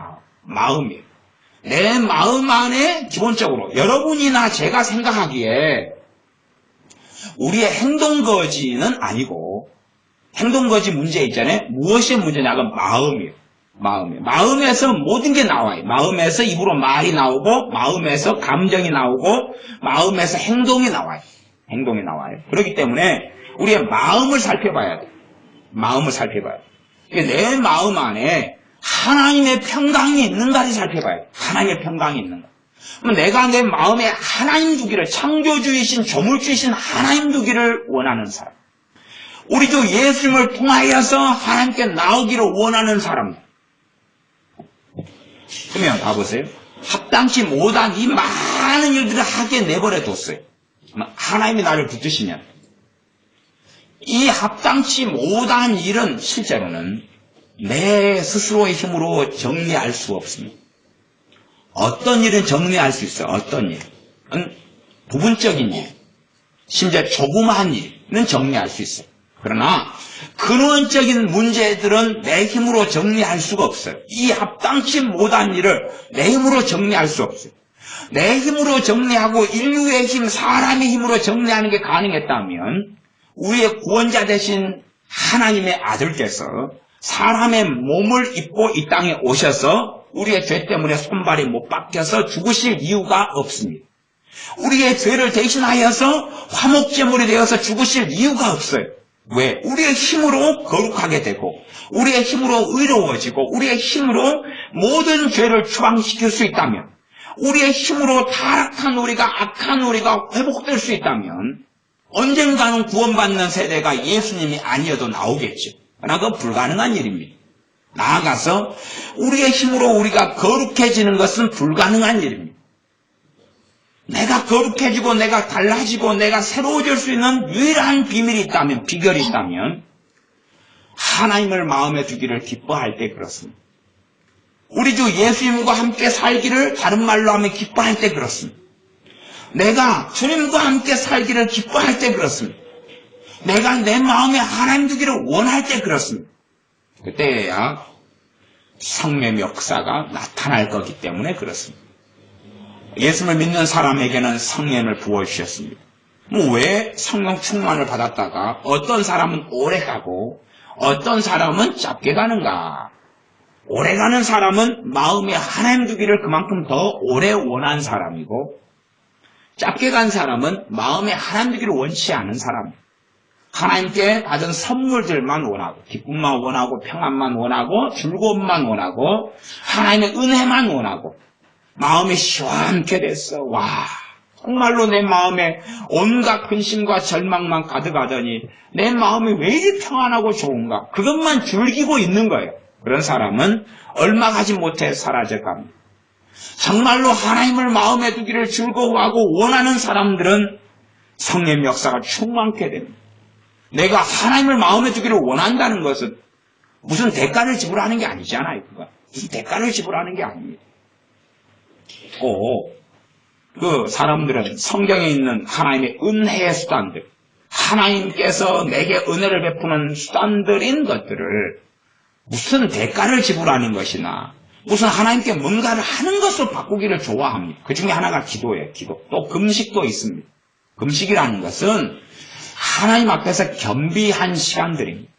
Speaker 1: 마음이에요. 내 마음 안에 기본적으로 여러분이나 제가 생각하기에 우리의 행동거지는 아니고 행동거지 문제 있잖아요. 무엇이 문제냐 하면 마음이에요. 마음에서 모든 게 나와요. 마음에서 입으로 말이 나오고, 마음에서 감정이 나오고, 마음에서 행동이 나와요. 그렇기 때문에 우리의 마음을 살펴봐야 돼요. 마음을 살펴봐야 돼요. 내 마음 안에 하나님의 평강이 있는가를 살펴봐야 돼요. 하나님의 평강이 있는가. 내가 내 마음에 하나님 두기를, 창조주이신 조물주이신 하나님 두기를 원하는 사람, 우리 주 예수님을 통하여서 하나님께 나오기를 원하는 사람. 그러면 봐보세요. 합당치 못한 이 많은 일들을 하게 내버려 뒀어요. 하나님이 나를 붙드시면 이 합당치 못한 일은 실제로는 내 스스로의 힘으로 정리할 수 없습니다. 어떤 일은 정리할 수 있어요. 어떤 일은 부분적인 일, 심지어 조그마한 일은 정리할 수 있어요. 그러나 근원적인 문제들은 내 힘으로 정리할 수가 없어요. 이 합당치 못한 일을 내 힘으로 정리할 수 없어요. 내 힘으로 정리하고 인류의 힘, 사람의 힘으로 정리하는 게 가능했다면 우리의 구원자 되신 하나님의 아들께서 사람의 몸을 입고 이 땅에 오셔서 우리의 죄 때문에 손발이 못 박혀서 죽으실 이유가 없습니다. 우리의 죄를 대신하여서 화목제물이 되어서 죽으실 이유가 없어요. 왜? 우리의 힘으로 거룩하게 되고 우리의 힘으로 의로워지고 우리의 힘으로 모든 죄를 추방시킬 수 있다면, 우리의 힘으로 타락한 우리가, 악한 우리가 회복될 수 있다면 언젠가는 구원받는 세대가 예수님이 아니어도 나오겠죠. 그러나 그건 불가능한 일입니다. 나아가서 우리의 힘으로 우리가 거룩해지는 것은 불가능한 일입니다. 내가 거룩해지고 내가 달라지고 내가 새로워질 수 있는 유일한 비밀이 있다면, 비결이 있다면 하나님을 마음에 두기를 기뻐할 때 그렇습니다. 우리 주 예수님과 함께 살기를 다른 말로 하면 기뻐할 때 그렇습니다. 내가 주님과 함께 살기를 기뻐할 때 그렇습니다. 내가 내 마음에 하나님 두기를 원할 때 그렇습니다. 그때야 성령의 역사가 나타날 거기 때문에 그렇습니다. 예수를 믿는 사람에게는 성령을 부어주셨습니다. 왜 성령 충만을 받았다가 어떤 사람은 오래 가고 어떤 사람은 짧게 가는가? 오래 가는 사람은 마음에 하나님 두기를 그만큼 더 오래 원한 사람이고, 짧게 간 사람은 마음에 하나님 두기를 원치 않은 사람입니다. 하나님께 받은 선물들만 원하고, 기쁨만 원하고, 평안만 원하고, 즐거움만 원하고, 하나님의 은혜만 원하고, 마음이 시원케 됐어. 와, 정말로 내 마음에 온갖 근심과 절망만 가득하더니 내 마음이 왜 이리 평안하고 좋은가? 그것만 즐기고 있는 거예요. 그런 사람은 얼마 가지 못해 사라져갑니다. 정말로 하나님을 마음에 두기를 즐거워하고 원하는 사람들은 성령의 역사가 충만케 됩니다. 내가 하나님을 마음에 두기를 원한다는 것은 무슨 대가를 지불하는 게 아니잖아요. 그거. 무슨 대가를 지불하는 게 아닙니다. 그 사람들은 성경에 있는 하나님의 은혜의 수단들, 하나님께서 내게 은혜를 베푸는 수단들인 것들을 무슨 대가를 지불하는 것이나 무슨 하나님께 뭔가를 하는 것으로 바꾸기를 좋아합니다. 그 중에 하나가 기도예요. 기도. 또 금식도 있습니다. 금식이라는 것은 하나님 앞에서 겸비한 시간들입니다.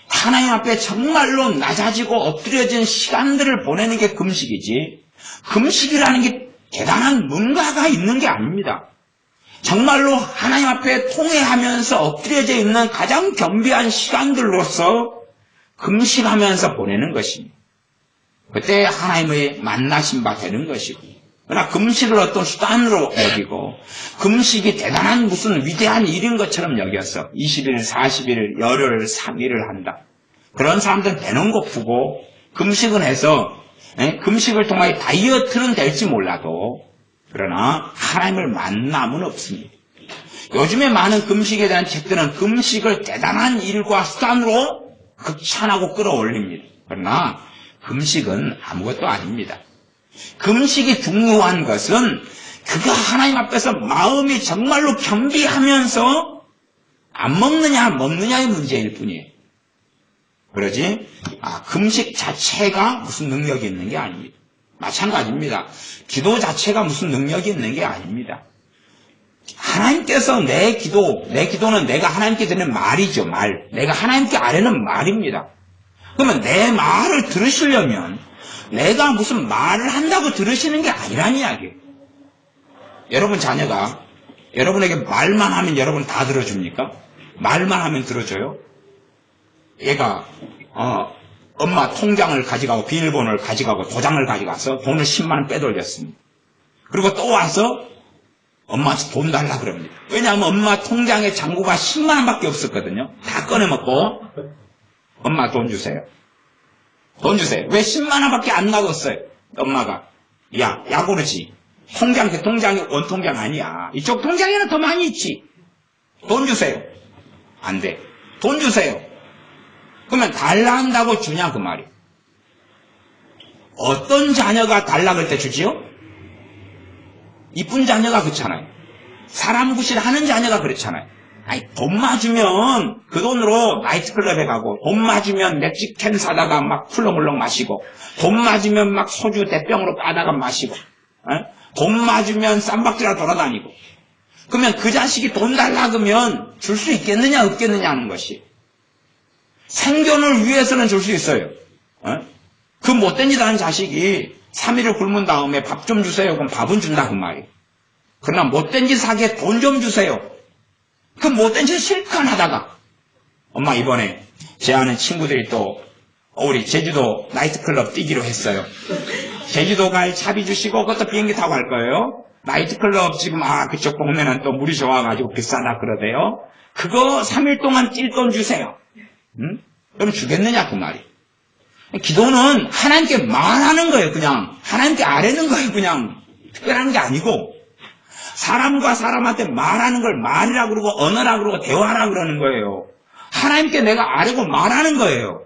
Speaker 1: 하나님 앞에 정말로 낮아지고 엎드려진 시간들을 보내는 게 금식이지, 금식이라는 게 대단한 뭔가가 있는 게 아닙니다. 정말로 하나님 앞에 통회하면서 엎드려져 있는 가장 겸비한 시간들로서 금식하면서 보내는 것입니다. 그때 하나님의 만나신 바 되는 것이고, 그러나 금식을 어떤 수단으로 여기고 금식이 대단한 무슨 위대한 일인 것처럼 여겨서 20일, 40일, 열흘, 3일을 한다. 그런 사람들은 배는 고프고 금식은 해서 금식을 통하여 다이어트는 될지 몰라도 그러나 하나님을 만남은 없습니다. 요즘에 많은 금식에 대한 책들은 금식을 대단한 일과 수단으로 극찬하고 끌어올립니다. 그러나 금식은 아무것도 아닙니다. 금식이 중요한 것은 그가 하나님 앞에서 마음이 정말로 겸비하면서 안 먹느냐 먹느냐의 문제일 뿐이에요. 그러지 금식 자체가 무슨 능력이 있는 게 아닙니다. 마찬가지입니다. 기도 자체가 무슨 능력이 있는 게 아닙니다. 하나님께서 내 기도는 내가 하나님께 드리는 말이죠. 말. 내가 하나님께 아뢰는 말입니다. 그러면 내 말을 들으시려면 내가 무슨 말을 한다고 들으시는 게 아니란 이야기예요. 여러분 자녀가 여러분에게 말만 하면 여러분 다 들어줍니까? 말만 하면 들어줘요? 얘가 엄마 통장을 가져가고 비밀번호를 가져가고 도장을 가져가서 돈을 10만 원 빼돌렸습니다. 그리고 또 와서 엄마한테 돈 달라 그럽니다. 왜냐하면 엄마 통장에 잔고가 10만 원밖에 없었거든요. 다 꺼내먹고 엄마 돈 주세요. 돈 주세요. 왜 10만 원밖에 안 나갔어요? 엄마가 야 그러지. 통장 그 통장이 원통장 아니야. 이쪽 통장에는 더 많이 있지. 돈 주세요. 안 돼. 돈 주세요. 그러면 달라 한다고 주냐 그 말이. 어떤 자녀가 달라 그럴 때 주지요? 이쁜 자녀가 그렇잖아요. 사람 구실하는 자녀가 그렇잖아요. 아니, 돈 맞으면 그 돈으로 나이트클럽에 가고 돈 맞으면 맥주 캔 사다가 막 훌렁훌렁 마시고 돈 맞으면 막 소주 대병으로 까다가 마시고 돈 맞으면 쌈박질하러 돌아다니고. 그러면 그 자식이 돈 달라 그러면 줄 수 있겠느냐 없겠느냐 하는 것이. 생존을 위해서는 줄 수 있어요. 그 못된 짓 하는 자식이 3일을 굶은 다음에 밥 좀 주세요. 그럼 밥은 준다 그 말이에요. 그러나 못된 짓 하게 돈 좀 주세요. 그 못된 짓 실컷 하다가 엄마 이번에 제 아는 친구들이 또 우리 제주도 나이트클럽 뛰기로 했어요. 제주도 갈 차비 주시고 그것도 비행기 타고 갈 거예요. 나이트클럽 지금 그쪽 동네는 또 물이 좋아가지고 비싸다 그러대요. 그거 3일 동안 뛸 돈 주세요. 그럼 주겠느냐 그 말이. 기도는 하나님께 말하는 거예요. 그냥 하나님께 아뢰는 거예요. 그냥 특별한 게 아니고 사람과 사람한테 말하는 걸 말이라 그러고 언어라 그러고 대화라 그러는 거예요. 하나님께 내가 아뢰고 말하는 거예요.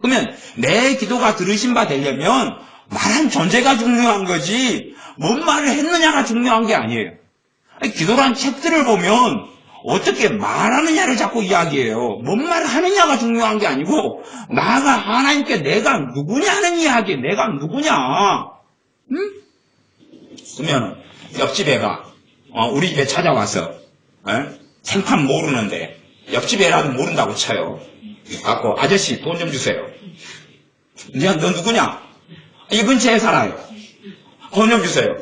Speaker 1: 그러면 내 기도가 들으신 바 되려면 말한 존재가 중요한 거지 뭔 말을 했느냐가 중요한 게 아니에요. 기도란 책들을 보면 어떻게 말하느냐를 자꾸 이야기해요. 뭔 말을 하느냐가 중요한 게 아니고 나가 하나님께 내가 누구냐는 이야기. 내가 누구냐. 그러면 옆집 애가 우리 집에 찾아와서 생판 모르는데 옆집 애라도 모른다고 쳐요. 갖고 아저씨 돈 좀 주세요. 너 누구냐? 이 근처에 살아요. 돈 좀 주세요.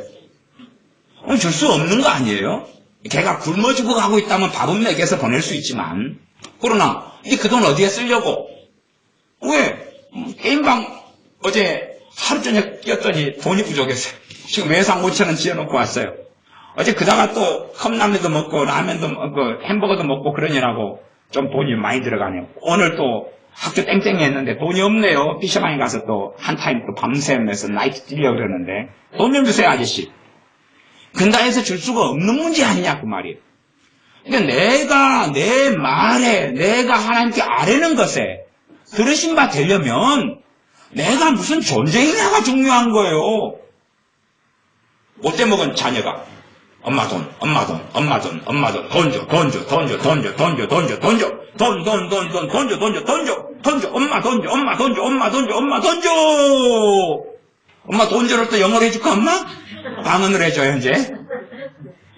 Speaker 1: 줄 수 없는 거 아니에요? 걔가 굶어 죽어가고 있다면 밥은 먹여서 보낼 수 있지만 그러나 그 돈 어디에 쓰려고? 왜? 게임방 어제 하루 종일 뛰었더니 돈이 부족했어요. 지금 외상 5,000원 지어놓고 왔어요. 어제 그다가 또 컵라면도 먹고 라면도 먹고 햄버거도 먹고 그러느라고 좀 돈이 많이 들어가네요. 오늘 또 학교 땡땡이 했는데 돈이 없네요. 피셔방에 가서 또 한 타임 또 밤새면서 나이트 뛰려고 그러는데 돈 좀 주세요 아저씨. 근다해서 줄 수가 없는 문제 아니냐 그 말이에요. 그러니까 내가 내 말에 내가 하나님께 아뢰는 것에 들으신 바 되려면 내가 무슨 존재이냐가 중요한 거예요. 못돼 먹은 자녀가 엄마 돈, 엄마 돈, 엄마 돈, 엄마 돈, 돈 줘, 돈 줘, 돈 줘, 돈 줘, 돈 줘, 돈 줘, 돈 줘, 돈, 돈, 돈, 돈, 돈 줘, 돈 줘, 돈 줘, 돈 줘, 엄마 돈 줘, 엄마 돈 줘, 엄마 돈 줘, 엄마 돈 줘. 엄마 돈 줘를 또 영어로 해줄까 엄마? 방언으로 해줘요 현재.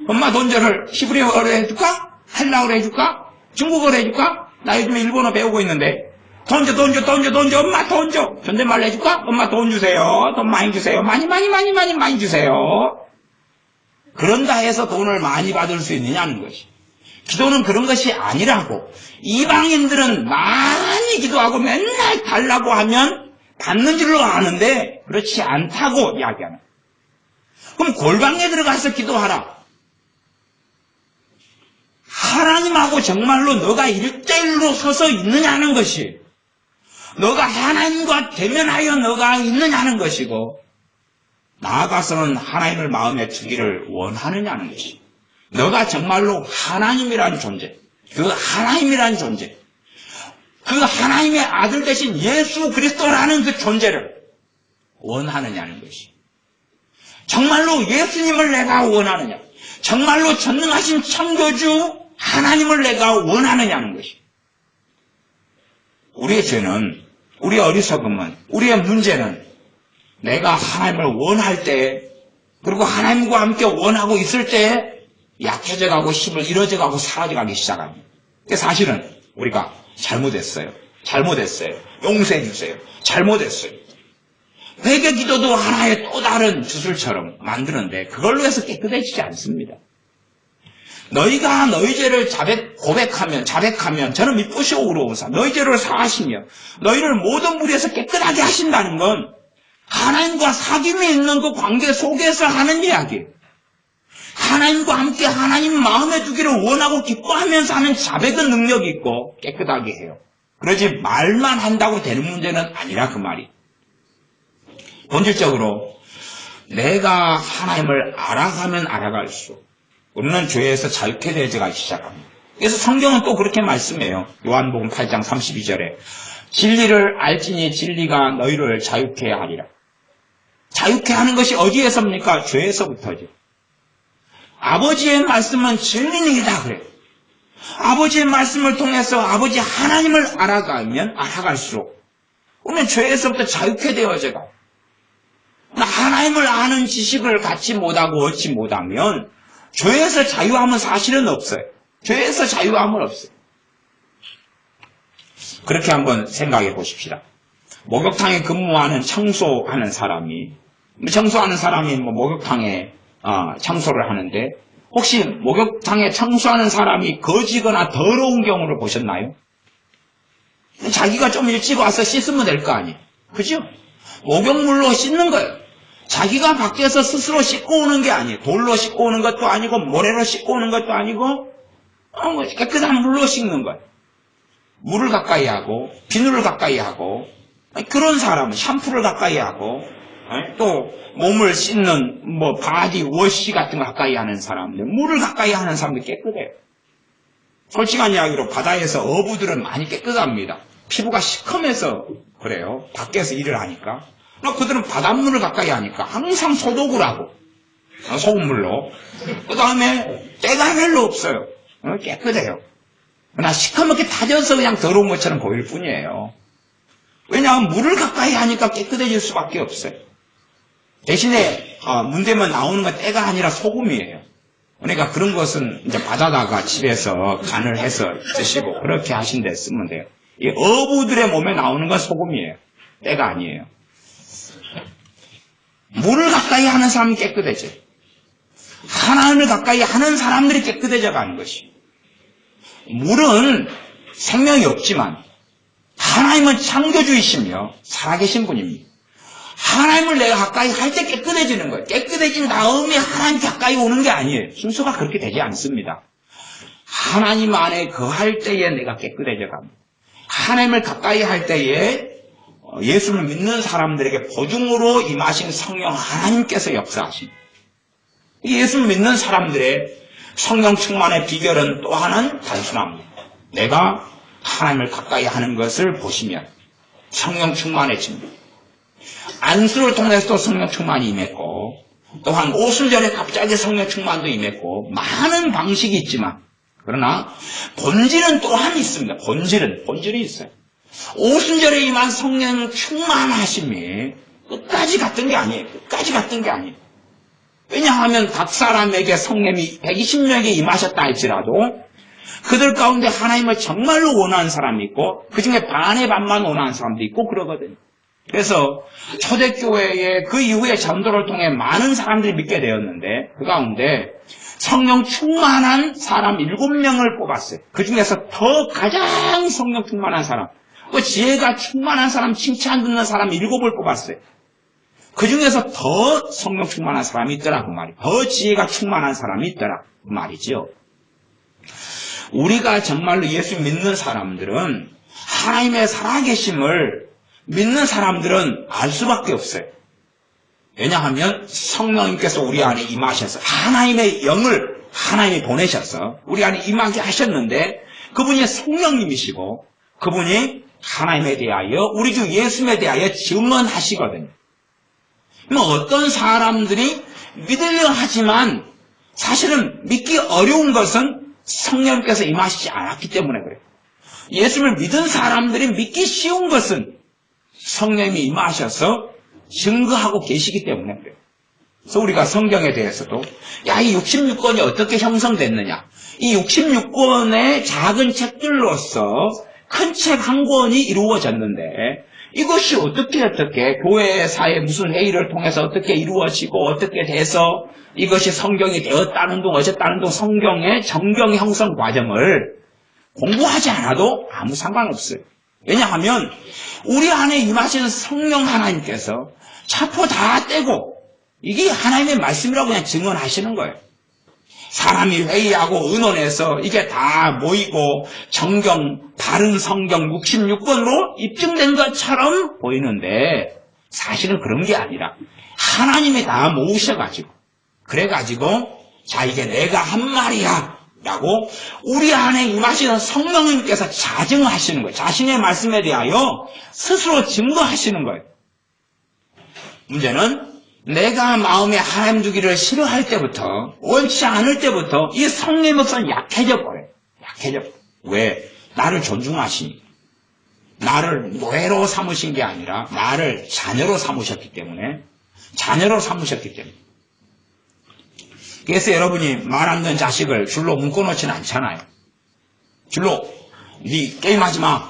Speaker 1: 엄마 돈 줘를 히브리어로 해줄까? 헬라어로 해줄까? 중국어로 해줄까? 나 요즘에 일본어 배우고 있는데 돈 줘, 돈 줘, 돈 줘, 돈 줘, 엄마 돈 줘. 존댓말로 해줄까? 엄마 돈 주세요. 돈 많이 주세요. 많이 주세요. 그런다 해서 돈을 많이 받을 수 있느냐는 것이. 기도는 그런 것이 아니라고. 이방인들은 많이 기도하고 맨날 달라고 하면 받는 줄로 아는데 그렇지 않다고 이야기하는. 그럼 골방에 들어가서 기도하라. 하나님하고 정말로 너가 1대1로 서서 있느냐는 것이, 너가 하나님과 대면하여 너가 있느냐는 것이고, 나아가서는 하나님을 마음에 두기를 원하느냐는 것이, 너가 정말로 하나님이라는 존재, 그 하나님이라는 존재, 그 하나님의 아들 대신 예수 그리스도라는 그 존재를 원하느냐는 것이, 정말로 예수님을 내가 원하느냐, 정말로 전능하신 창조주 하나님을 내가 원하느냐는 것이. 우리의 죄는, 우리의 어리석음은, 우리의 문제는 내가 하나님을 원할 때, 그리고 하나님과 함께 원하고 있을 때 약해져가고 힘을 잃어져가고 사라져가기 시작합니다. 사실은 우리가 잘못했어요. 잘못했어요. 용서해 주세요. 잘못했어요. 회개 기도도 하나의 또 다른 주술처럼 만드는데 그걸로 해서 깨끗해지지 않습니다. 너희가 너희 죄를 자백하면 저는 미쁘시고 의로우사 너희 죄를 사하시며 너희를 모든 무리에서 깨끗하게 하신다는 건 하나님과 사귐이 있는 그 관계 속에서 하는 이야기예요. 하나님과 함께 하나님 마음에 두기를 원하고 기뻐하면서 하는 자백은 능력이 있고 깨끗하게 해요. 그러지 말만 한다고 되는 문제는 아니라 그 말이. 본질적으로 내가 하나님을 알아가면 알아갈수록 우리는 죄에서 자유케 되어가 시작합니다. 그래서 성경은 또 그렇게 말씀해요. 요한복음 8장 32절에 진리를 알지니 진리가 너희를 자유케 하리라. 자유케 하는 것이 어디에서입니까? 죄에서부터죠. 아버지의 말씀은 진리이다 그래요. 아버지의 말씀을 통해서 아버지 하나님을 알아가면 알아갈수록 우리는 죄에서부터 자유케 되어져가. 하나님을 아는 지식을 갖지 못하고 얻지 못하면 죄에서 자유함은 사실은 없어요. 죄에서 자유함은 없어요. 그렇게 한번 생각해 보십시다. 목욕탕에 근무하는 청소하는 사람이 목욕탕에 청소를 하는데 혹시 목욕탕에 청소하는 사람이 거지거나 더러운 경우를 보셨나요? 자기가 좀 일찍 와서 씻으면 될 거 아니에요. 그죠? 목욕물로 씻는 거예요. 자기가 밖에서 스스로 씻고 오는 게 아니에요. 돌로 씻고 오는 것도 아니고 모래로 씻고 오는 것도 아니고 깨끗한 물로 씻는 거예요. 물을 가까이 하고 비누를 가까이 하고 그런 사람은 샴푸를 가까이 하고 또 몸을 씻는 바디 워시 같은 거 가까이 하는 사람들, 물을 가까이 하는 사람들 깨끗해요. 솔직한 이야기로 바다에서 어부들은 많이 깨끗합니다. 피부가 시커매서 그래요. 밖에서 일을 하니까. 그들은 바닷물을 가까이 하니까 항상 소독을 하고 소금물로. 그 다음에 때가 별로 없어요. 깨끗해요. 그러나 시커멓게 타져서 그냥 더러운 것처럼 보일 뿐이에요. 왜냐하면 물을 가까이 하니까 깨끗해질 수밖에 없어요. 대신에 문제만 나오는 건 때가 아니라 소금이에요. 그러니까 그런 것은 이제 받아다가 집에서 간을 해서 드시고 그렇게 하신데 쓰면 돼요. 이 어부들의 몸에 나오는 건 소금이에요. 때가 아니에요. 물을 가까이 하는 사람이 깨끗해져요. 하나님을 가까이 하는 사람들이 깨끗해져 가는 것이. 물은 생명이 없지만 하나님은 창조주이시며 살아계신 분입니다. 하나님을 내가 가까이 할 때 깨끗해지는 거예요. 깨끗해진 다음에 하나님 가까이 오는 게 아니에요. 순서가 그렇게 되지 않습니다. 하나님 안에 거할 때에 내가 깨끗해져 갑니다. 하나님을 가까이 할 때에 예수를 믿는 사람들에게 보증으로 임하신 성령 하나님께서 역사하십니다. 예수를 믿는 사람들의 성령 충만의 비결은 또 하나는 단순합니다. 내가 하나님을 가까이 하는 것을 보시면 성령 충만해집니다. 안수를 통해서도 성령 충만이 임했고 또한 오순절에 갑자기 성령 충만도 임했고 많은 방식이 있지만 그러나 본질은 또한 있습니다. 본질이 있어요. 오순절에 임한 성령 충만하심이 끝까지 갔던 게 아니에요. 왜냐하면 각 사람에게 성령이 120명에게 임하셨다 할지라도 그들 가운데 하나님을 정말로 원하는 사람이 있고 그 중에 반의 반만 원하는 사람도 있고 그러거든요. 그래서 초대교회의 그 이후에 전도를 통해 많은 사람들이 믿게 되었는데 그 가운데 성령 충만한 사람 7명을 뽑았어요. 그 중에서 더 가장 성령 충만한 사람, 또 지혜가 충만한 사람, 칭찬 듣는 사람 7을 뽑았어요. 그 중에서 더 성령 충만한 사람이 있더라 그 말이에요. 더 지혜가 충만한 사람이 있더라 그 말이죠. 우리가 정말로 예수 믿는 사람들은 하나님의 살아계심을 믿는 사람들은 알 수밖에 없어요. 왜냐하면 성령님께서 우리 안에 임하셔서 하나님의 영을 하나님이 보내셔서 우리 안에 임하게 하셨는데 그분이 성령님이시고 그분이 하나님에 대하여 우리 주 예수님에 대하여 증언하시거든요. 어떤 사람들이 믿으려 하지만 사실은 믿기 어려운 것은 성령님께서 임하시지 않았기 때문에 그래요. 예수를 믿은 사람들이 믿기 쉬운 것은 성령님이 임하셔서 증거하고 계시기 때문에 그래요. 그래서 우리가 성경에 대해서도 이 66권이 어떻게 형성됐느냐. 이 66권의 작은 책들로서 큰 책 한 권이 이루어졌는데 이것이 어떻게 교회사의 무슨 회의를 통해서 어떻게 이루어지고 어떻게 돼서 이것이 성경이 되었다는 둥 어쨌다는 둥 성경의 정경 형성 과정을 공부하지 않아도 아무 상관없어요. 왜냐하면 우리 안에 임하시는 성령 하나님께서 차포 다 떼고 이게 하나님의 말씀이라고 그냥 증언하시는 거예요. 사람이 회의하고 의논해서 이게 다 모이고 정경, 바른 성경 66권으로 입증된 것처럼 보이는데 사실은 그런 게 아니라 하나님이 다 모으셔가지고 그래가지고 자 이게 내가 한 말이야 라고 우리 안에 임하시는 성령님께서 자증하시는 거예요. 자신의 말씀에 대하여 스스로 증거하시는 거예요. 문제는 내가 마음에 하나님 두기를 싫어할 때부터 원치 않을 때부터 이 성령의 목소리는 약해져 버려요. 약해져. 왜? 나를 존중하시니 나를 노예로 삼으신 게 아니라 나를 자녀로 삼으셨기 때문에 그래서 여러분이 말 안 듣는 자식을 줄로 묶어놓지는 않잖아요. 줄로 니 게임하지 마.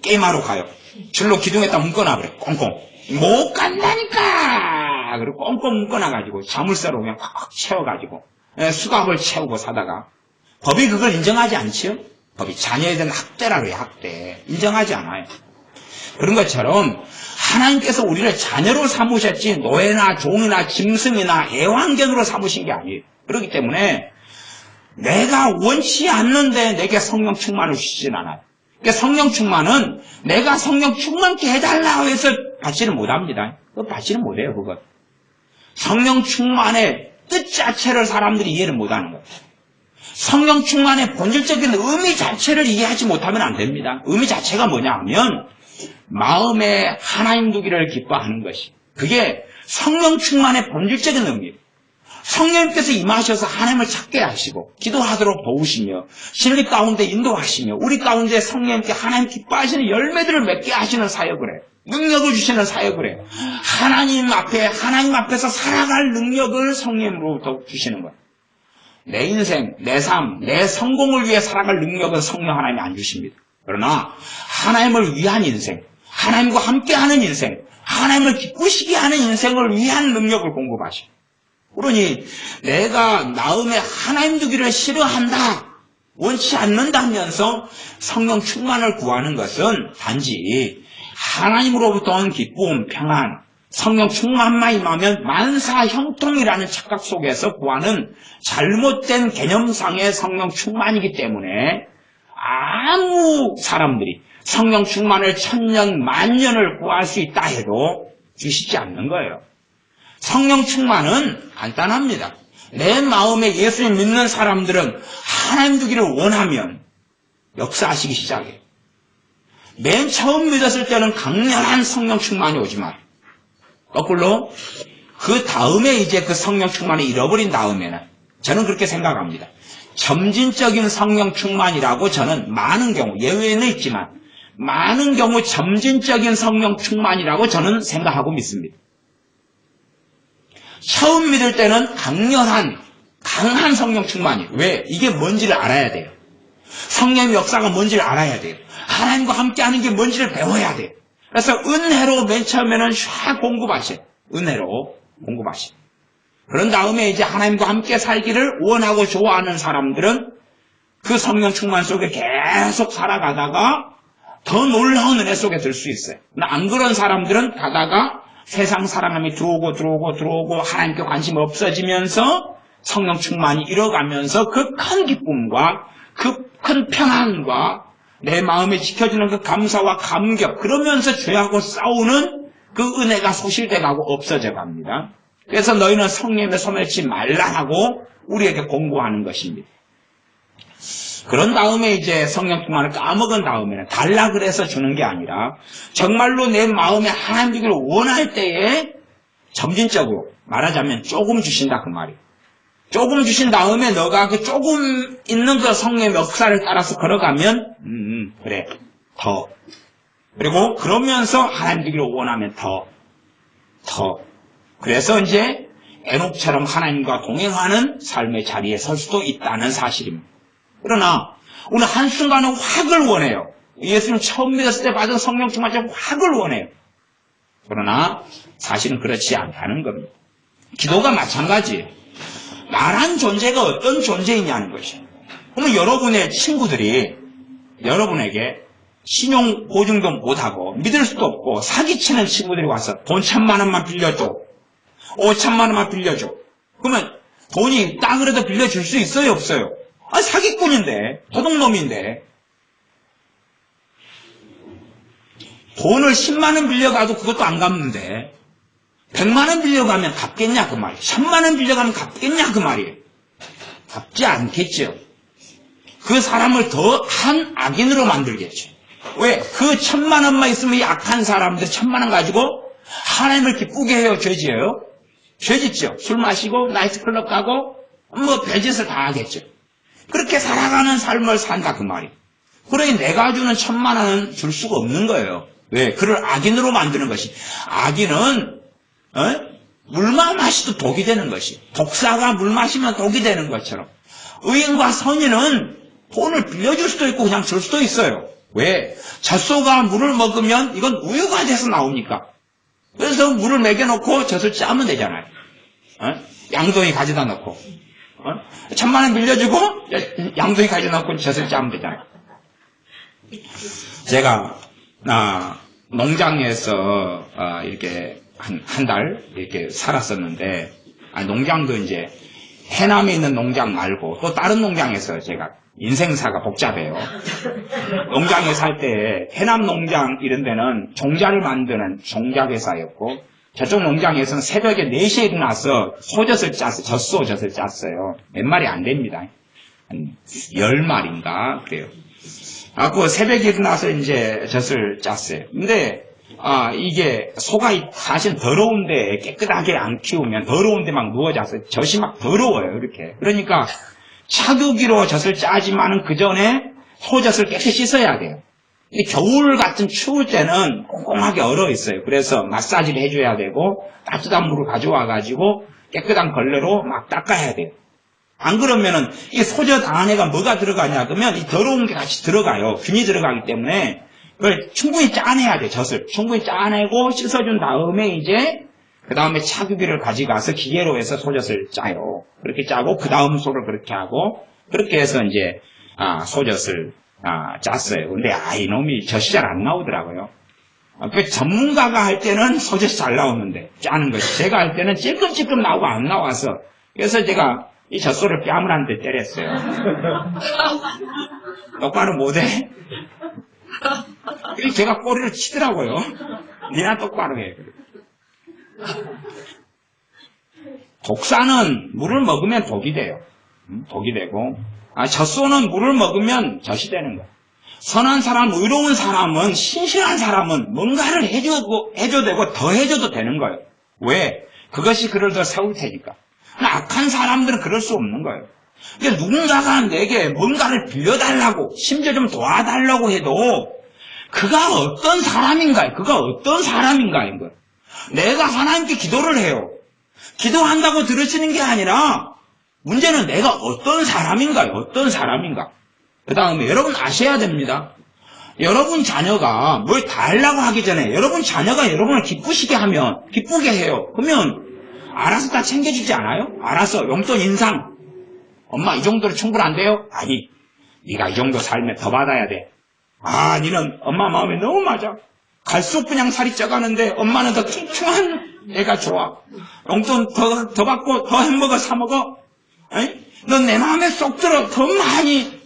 Speaker 1: 게임하러 가요. 줄로 기둥에다 묶어놔 그래. 꽁꽁. 못 간다니까. 그리고 꽁꽁 묶어놔가지고 자물쇠로 그냥 꽉 채워가지고 수갑을 채우고 사다가 법이 그걸 인정하지 않지요? 법이 자녀에 대한 학대라고 해요. 학대. 인정하지 않아요. 그런 것처럼 하나님께서 우리를 자녀로 삼으셨지 노예나 종이나 짐승이나 애완견으로 삼으신 게 아니에요. 그렇기 때문에 내가 원치 않는데 내게 성령 충만을 주시진 않아요. 그러니까 성령 충만은 내가 성령 충만케 해달라고 해서 받지는 못합니다. 그거 받지는 못해요. 그거. 성령 충만의 뜻 자체를 사람들이 이해를 못하는 거예요. 성령 충만의 본질적인 의미 자체를 이해하지 못하면 안 됩니다. 의미 자체가 뭐냐 하면 마음에 하나님 두기를 기뻐하는 것이 그게 성령 충만의 본질적인 의미예요. 성령님께서 임하셔서 하나님을 찾게 하시고 기도하도록 도우시며 진리 가운데 인도하시며 우리 가운데 성령님께 하나님 기뻐하시는 열매들을 맺게 하시는 사역을 해요. 능력을 주시는 사역을 해요. 하나님 앞에서 살아갈 능력을 성령으로부터 주시는 거예요. 내 인생, 내 삶, 내 성공을 위해 살아갈 능력은 성령 하나님이 안 주십니다. 그러나 하나님을 위한 인생, 하나님과 함께하는 인생, 하나님을 기쁘시게 하는 인생을 위한 능력을 공급하시고 그러니 내가 마음에 하나님 두기를 싫어한다, 원치 않는다면서 성령 충만을 구하는 것은 단지 하나님으로부터 온 기쁨, 평안, 성령 충만만 임하면 만사 형통이라는 착각 속에서 구하는 잘못된 개념상의 성령 충만이기 때문에 아무 사람들이 성령 충만을 1000년, 만년을 구할 수 있다 해도 주시지 않는 거예요. 성령 충만은 간단합니다. 내 마음에 예수님 믿는 사람들은 하나님 두기를 원하면 역사하시기 시작해요. 맨 처음 믿었을 때는 강렬한 성령 충만이 오지만 거꾸로 그 다음에 이제 그 성령 충만을 잃어버린 다음에는 저는 그렇게 생각합니다. 점진적인 성령 충만이라고 저는 많은 경우, 예외는 있지만 많은 경우 점진적인 성령 충만이라고 저는 생각하고 믿습니다. 처음 믿을 때는 강한 성령 충만이에요. 왜? 이게 뭔지를 알아야 돼요. 성령의 역사가 뭔지를 알아야 돼요. 하나님과 함께하는 게 뭔지를 배워야 돼요. 그래서 은혜로 맨 처음에는 샥 공급하셔요. 은혜로 공급하셔요. 그런 다음에 이제 하나님과 함께 살기를 원하고 좋아하는 사람들은 그 성령 충만 속에 계속 살아가다가 더 놀라운 은혜 속에 들 수 있어요. 안 그런 사람들은 가다가 세상 사랑함이 들어오고 하나님께 관심이 없어지면서 성령 충만이 잃어가면서 그 큰 기쁨과 그 큰 평안과 내 마음에 지켜주는 그 감사와 감격, 그러면서 죄하고 싸우는 그 은혜가 소실돼가고 없어져 갑니다. 그래서 너희는 성령의 손을 놓지 말라 하고 우리에게 공고하는 것입니다. 그런 다음에 이제 성령 충만을 까먹은 다음에는 달라 그래서 주는 게 아니라 정말로 내 마음에 하나님 주기를 원할 때에 점진적으로 말하자면 조금 주신다 그 말이에요. 조금 주신 다음에 너가 그 조금 있는 그 성령의 역사를 따라서 걸어가면 그래 더 그리고 그러면서 하나님 주기를 원하면 더 그래서 이제 에녹처럼 하나님과 동행하는 삶의 자리에 설 수도 있다는 사실입니다. 그러나 오늘 한순간은 확을 원해요. 예수님 처음 믿었을 때 받은 성령 충만을 확을 원해요. 그러나 사실은 그렇지 않다는 겁니다. 기도가 마찬가지예요. 나란 존재가 어떤 존재이냐는 것이에요. 그러면 여러분의 친구들이 여러분에게 신용 보증도 못하고 믿을 수도 없고 사기치는 친구들이 와서 돈 1,000만 원만 빌려줘. 5,000만 원만 빌려줘. 그러면 돈이 땅으로도 빌려줄 수 있어요, 없어요? 아, 사기꾼인데, 도둑놈인데. 돈을 10만 원 빌려가도 그것도 안 갚는데 100만 원 빌려가면 갚겠냐 그 말이에요. 1000만 원 빌려가면 갚겠냐 그 말이에요. 갚지 않겠죠. 그 사람을 더한 악인으로 만들겠죠. 왜? 그 1,000만 원만 있으면 이 악한 사람들 1,000만 원 가지고 하나님을 기쁘게 해요, 죄지어요? 죄짓죠. 술 마시고 나이트클럽 가고 뭐 별짓을 다 하겠죠. 그렇게 살아가는 삶을 산다 그 말이에요. 그러니 내가 주는 1,000만 원은 줄 수가 없는 거예요. 왜? 그를 악인으로 만드는 것이. 악인은 물만 마시도 독이 되는 것이. 독사가 물 마시면 독이 되는 것처럼 의인과 선인은 돈을 빌려줄 수도 있고 그냥 줄 수도 있어요. 왜? 젖소가 물을 먹으면 이건 우유가 돼서 나오니까. 그래서 물을 먹여놓고 젖을 짜면 되잖아요. 양동이 가져다 놓고 1,000만 원 빌려주고 양동이 가져다 놓고 젖을 짜면 되잖아요. 제가 농장에서 이렇게 한 달 이렇게 살았었는데, 농장도 이제 해남에 있는 농장 말고 또 다른 농장에서 제가 인생사가 복잡해요. 농장에 살 때 해남 농장 이런 데는 종자를 만드는 종자회사였고, 저쪽 농장에서는 새벽에 4시에 일어나서 소젖을 짰어요. 젖소젖을 짰어요. 몇 마리 안 됩니다. 한 10마리인가 그래요. 그 새벽에 일어나서 이제 젖을 짰어요. 근데 이게 소가 사실 더러운데 깨끗하게 안 키우면 더러운데 막 누워자서 젖이 막 더러워요. 이렇게. 그러니까 차두기로 젖을 짜지만은 그 전에 소젖을 깨끗이 씻어야 돼요. 겨울 같은 추울 때는 꽁꽁하게 얼어 있어요. 그래서 마사지를 해줘야 되고 따뜻한 물을 가져와가지고 깨끗한 걸레로 막 닦아야 돼요. 안 그러면은 이 소젖 안에가 뭐가 들어가냐 그러면 이 더러운 게 같이 들어가요. 균이 들어가기 때문에 그걸 충분히 짜내야 돼. 젖을 충분히 짜내고 씻어준 다음에 이제 그 다음에 차규기를 가져가서 기계로 해서 소젖을 짜요. 그렇게 짜고 그 다음 소를 그렇게 하고 그렇게 해서 이제 소젖을 짰어요. 근데 이놈이 젖이 잘 안 나오더라고요. 그 전문가가 할 때는 소젖이 잘 나오는데 짜는 것이 제가 할 때는 찔끔찔끔 나오고 안 나와서 그래서 제가 이 젖소를 뺨을 한 대 때렸어요. 똑바로 못해? 그래서 제가 꼬리를 치더라고요. 니나 똑바로 해. 독사는 물을 먹으면 독이 돼요. 독이 되고 젖소는 물을 먹으면 젖이 되는 거예요. 선한 사람, 의로운 사람은, 신실한 사람은 뭔가를 해줘도 되고 더 해줘도 되는 거예요. 왜? 그것이 그를 더 세울 테니까. 악한 사람들은 그럴 수 없는 거예요. 그러니까 누군가가 내게 뭔가를 빌려달라고 심지어 좀 도와달라고 해도 그가 어떤 사람인가요? 그가 어떤 사람인가인 거예요. 내가 하나님께 기도를 해요. 기도한다고 들으시는 게 아니라 문제는 내가 어떤 사람인가요? 어떤 사람인가? 그 다음에 여러분 아셔야 됩니다. 여러분 자녀가 뭘 달라고 하기 전에 여러분 자녀가 여러분을 기쁘게 해요. 그러면 알아서 다 챙겨주지 않아요? 알아서 용돈 인상. 엄마 이 정도로 충분 안 돼요? 아니, 네가 이 정도 살면 더 받아야 돼. 니는 엄마 마음에 너무 맞아. 갈수록 그냥 살이 쪄가는데 엄마는 더 퉁퉁한 애가 좋아. 용돈 더 받고 더 햄버거 사 먹어. 넌 내 마음에 쏙 들어. 더 많이.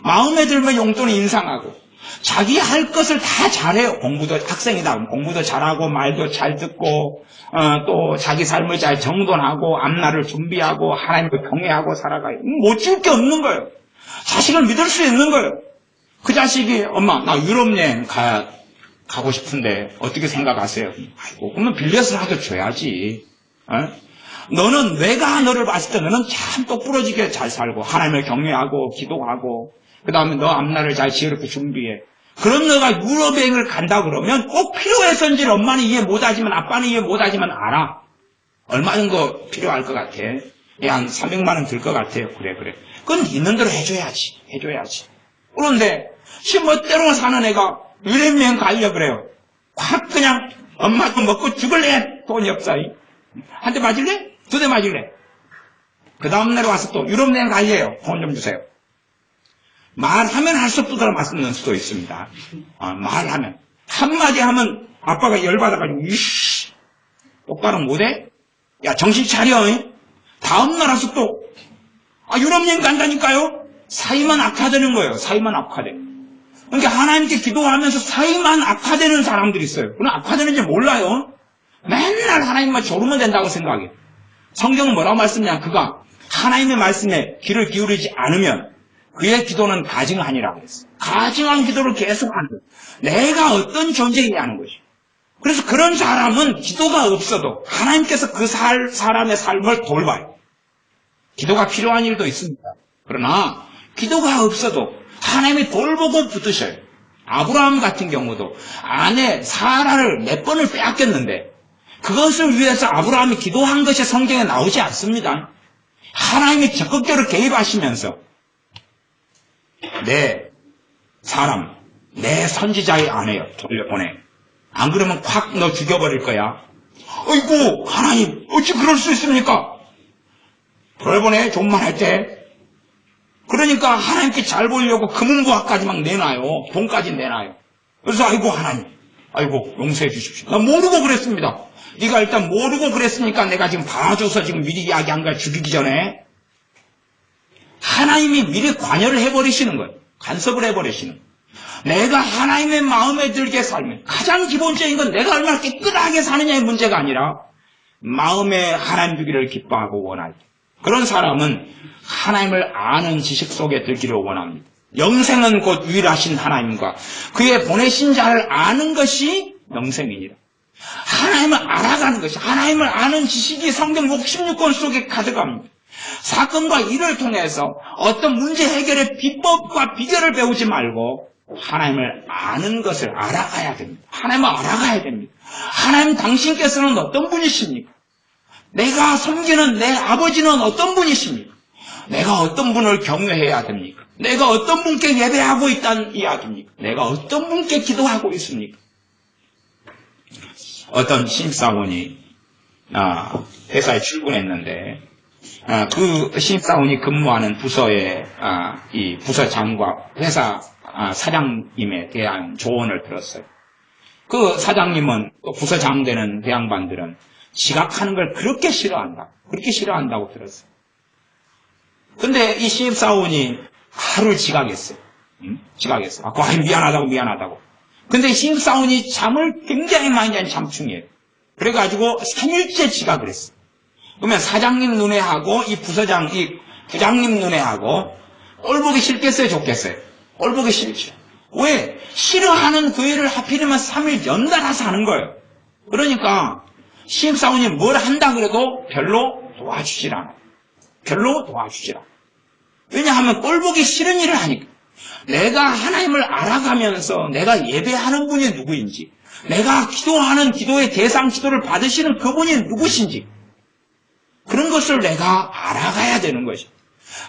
Speaker 1: 마음에 들면 용돈 인상하고. 자기 할 것을 다 잘해요. 공부도 학생이다. 공부도 잘하고 말도 잘 듣고 또 자기 삶을 잘 정돈하고 앞날을 준비하고 하나님을 경외하고 살아가요. 못 지울 게 없는 거예요. 자식을 믿을 수 있는 거예요. 그 자식이 엄마 나 유럽 여행 가고 싶은데 어떻게 생각하세요? 그러면 빌려서라도 줘야지. 너는 내가 너를 봤을 때 너는 참 똑부러지게 잘 살고 하나님을 경외하고 기도하고 그 다음에 너 앞날을 잘 지혜롭게 준비해. 그런 너가 유럽 여행을 간다 그러면 꼭 필요해서인지를 엄마는 이해 못하지만 아빠는 이해 못하지만 알아. 얼마 정도 필요할 것 같아? 한 300만 원 들 것 같아요. 그래. 그건 있는 대로 해줘야지. 그런데 지 멋대로 사는 애가 유럽여행 가려고 그래요. 확 그냥 엄마도 먹고 죽을래? 돈이 없어요. 한 대 맞을래? 두 대 맞을래? 그 다음날 와서 또 유럽여행 가려요. 돈 좀 주세요. 말하면 할수록 두드러 맞는 수도 있습니다. 말하면. 한마디 하면 아빠가 열받아가지고 이씨 똑바로 못해? 야 정신 차려. 다음날 와서 또 유럽여행 간다니까요? 사이만 악화되는 거예요. 사이만 악화돼. 그러니까 하나님께 기도하면서 사이만 악화되는 사람들이 있어요. 그건 악화되는지 몰라요. 맨날 하나님만 조르면 된다고 생각해요. 성경은 뭐라고 말씀하냐? 그가 하나님의 말씀에 귀를 기울이지 않으면 그의 기도는 가증하니라고 했어요. 가증한 기도를 계속하는 거예요. 내가 어떤 존재이냐는 것이. 그래서 그런 사람은 기도가 없어도 하나님께서 그 사람의 삶을 돌봐요. 기도가 필요한 일도 있습니다. 그러나 기도가 없어도 하나님이 돌보고 붙으셔요. 아브라함 같은 경우도 아내 사라를 몇 번을 빼앗겼는데 그것을 위해서 아브라함이 기도한 것이 성경에 나오지 않습니다. 하나님이 적극적으로 개입하시면서 내 사람, 내 선지자의 아내요 돌려보내. 안 그러면 확 너 죽여버릴 거야. 어이구 하나님 어찌 그럴 수 있습니까? 돌려보내 좀만 할 때. 그러니까 하나님께 잘 보이려고 금은부화까지 막 내놔요. 돈까지 내놔요. 그래서 아이고 하나님 아이고 용서해 주십시오. 나 모르고 그랬습니다. 네가 일단 모르고 그랬으니까 내가 지금 봐줘서 지금 미리 이야기한 거야. 죽이기 전에. 하나님이 미리 관여를 해버리시는 거예요. 간섭을 해버리시는 거예요. 내가 하나님의 마음에 들게 살면 가장 기본적인 건 내가 얼마나 깨끗하게 사느냐의 문제가 아니라 마음에 하나님 주기를 기뻐하고 원할 때 그런 사람은 하나님을 아는 지식 속에 들기를 원합니다. 영생은 곧 유일하신 하나님과 그의 보내신 자를 아는 것이 영생이니라. 하나님을 알아가는 것이 하나님을 아는 지식이 성경 66권 속에 가득합니다. 사건과 일을 통해서 어떤 문제 해결의 비법과 비결을 배우지 말고 하나님을 아는 것을 알아가야 됩니다. 하나님을 알아가야 됩니다. 하나님 당신께서는 어떤 분이십니까? 내가 섬기는 내 아버지는 어떤 분이십니까? 내가 어떤 분을 경외해야 됩니까? 내가 어떤 분께 예배하고 있다는 이야기입니까? 내가 어떤 분께 기도하고 있습니까? 어떤 신입사원이 회사에 출근했는데 그 신입사원이 근무하는 부서의 이 부서장과 회사 사장님에 대한 조언을 들었어요. 그 사장님은 또 부서장 되는 대양반들은 지각하는 걸 그렇게 싫어한다고 들었어요. 근데 이 신입사원이 하루를 지각했어요. 지각했어요. 미안하다고. 근데 신입사원이 잠을 굉장히 많이 잔 잠충이에요. 그래가지고 3일째 지각을 했어요. 그러면 사장님 눈에 하고 이 부장님 눈에 하고 꼴보기 싫겠어요, 좋겠어요? 꼴보기 싫죠. 왜? 싫어하는 그 일을 하필이면 3일 연달아서 하는 거예요. 그러니까 신입사원이 뭘 한다 그래도 별로 도와주질 않아요. 왜냐하면 꼴보기 싫은 일을 하니까. 내가 하나님을 알아가면서 내가 예배하는 분이 누구인지, 내가 기도하는 기도의 대상 기도를 받으시는 그분이 누구신지, 그런 것을 내가 알아가야 되는 것이죠.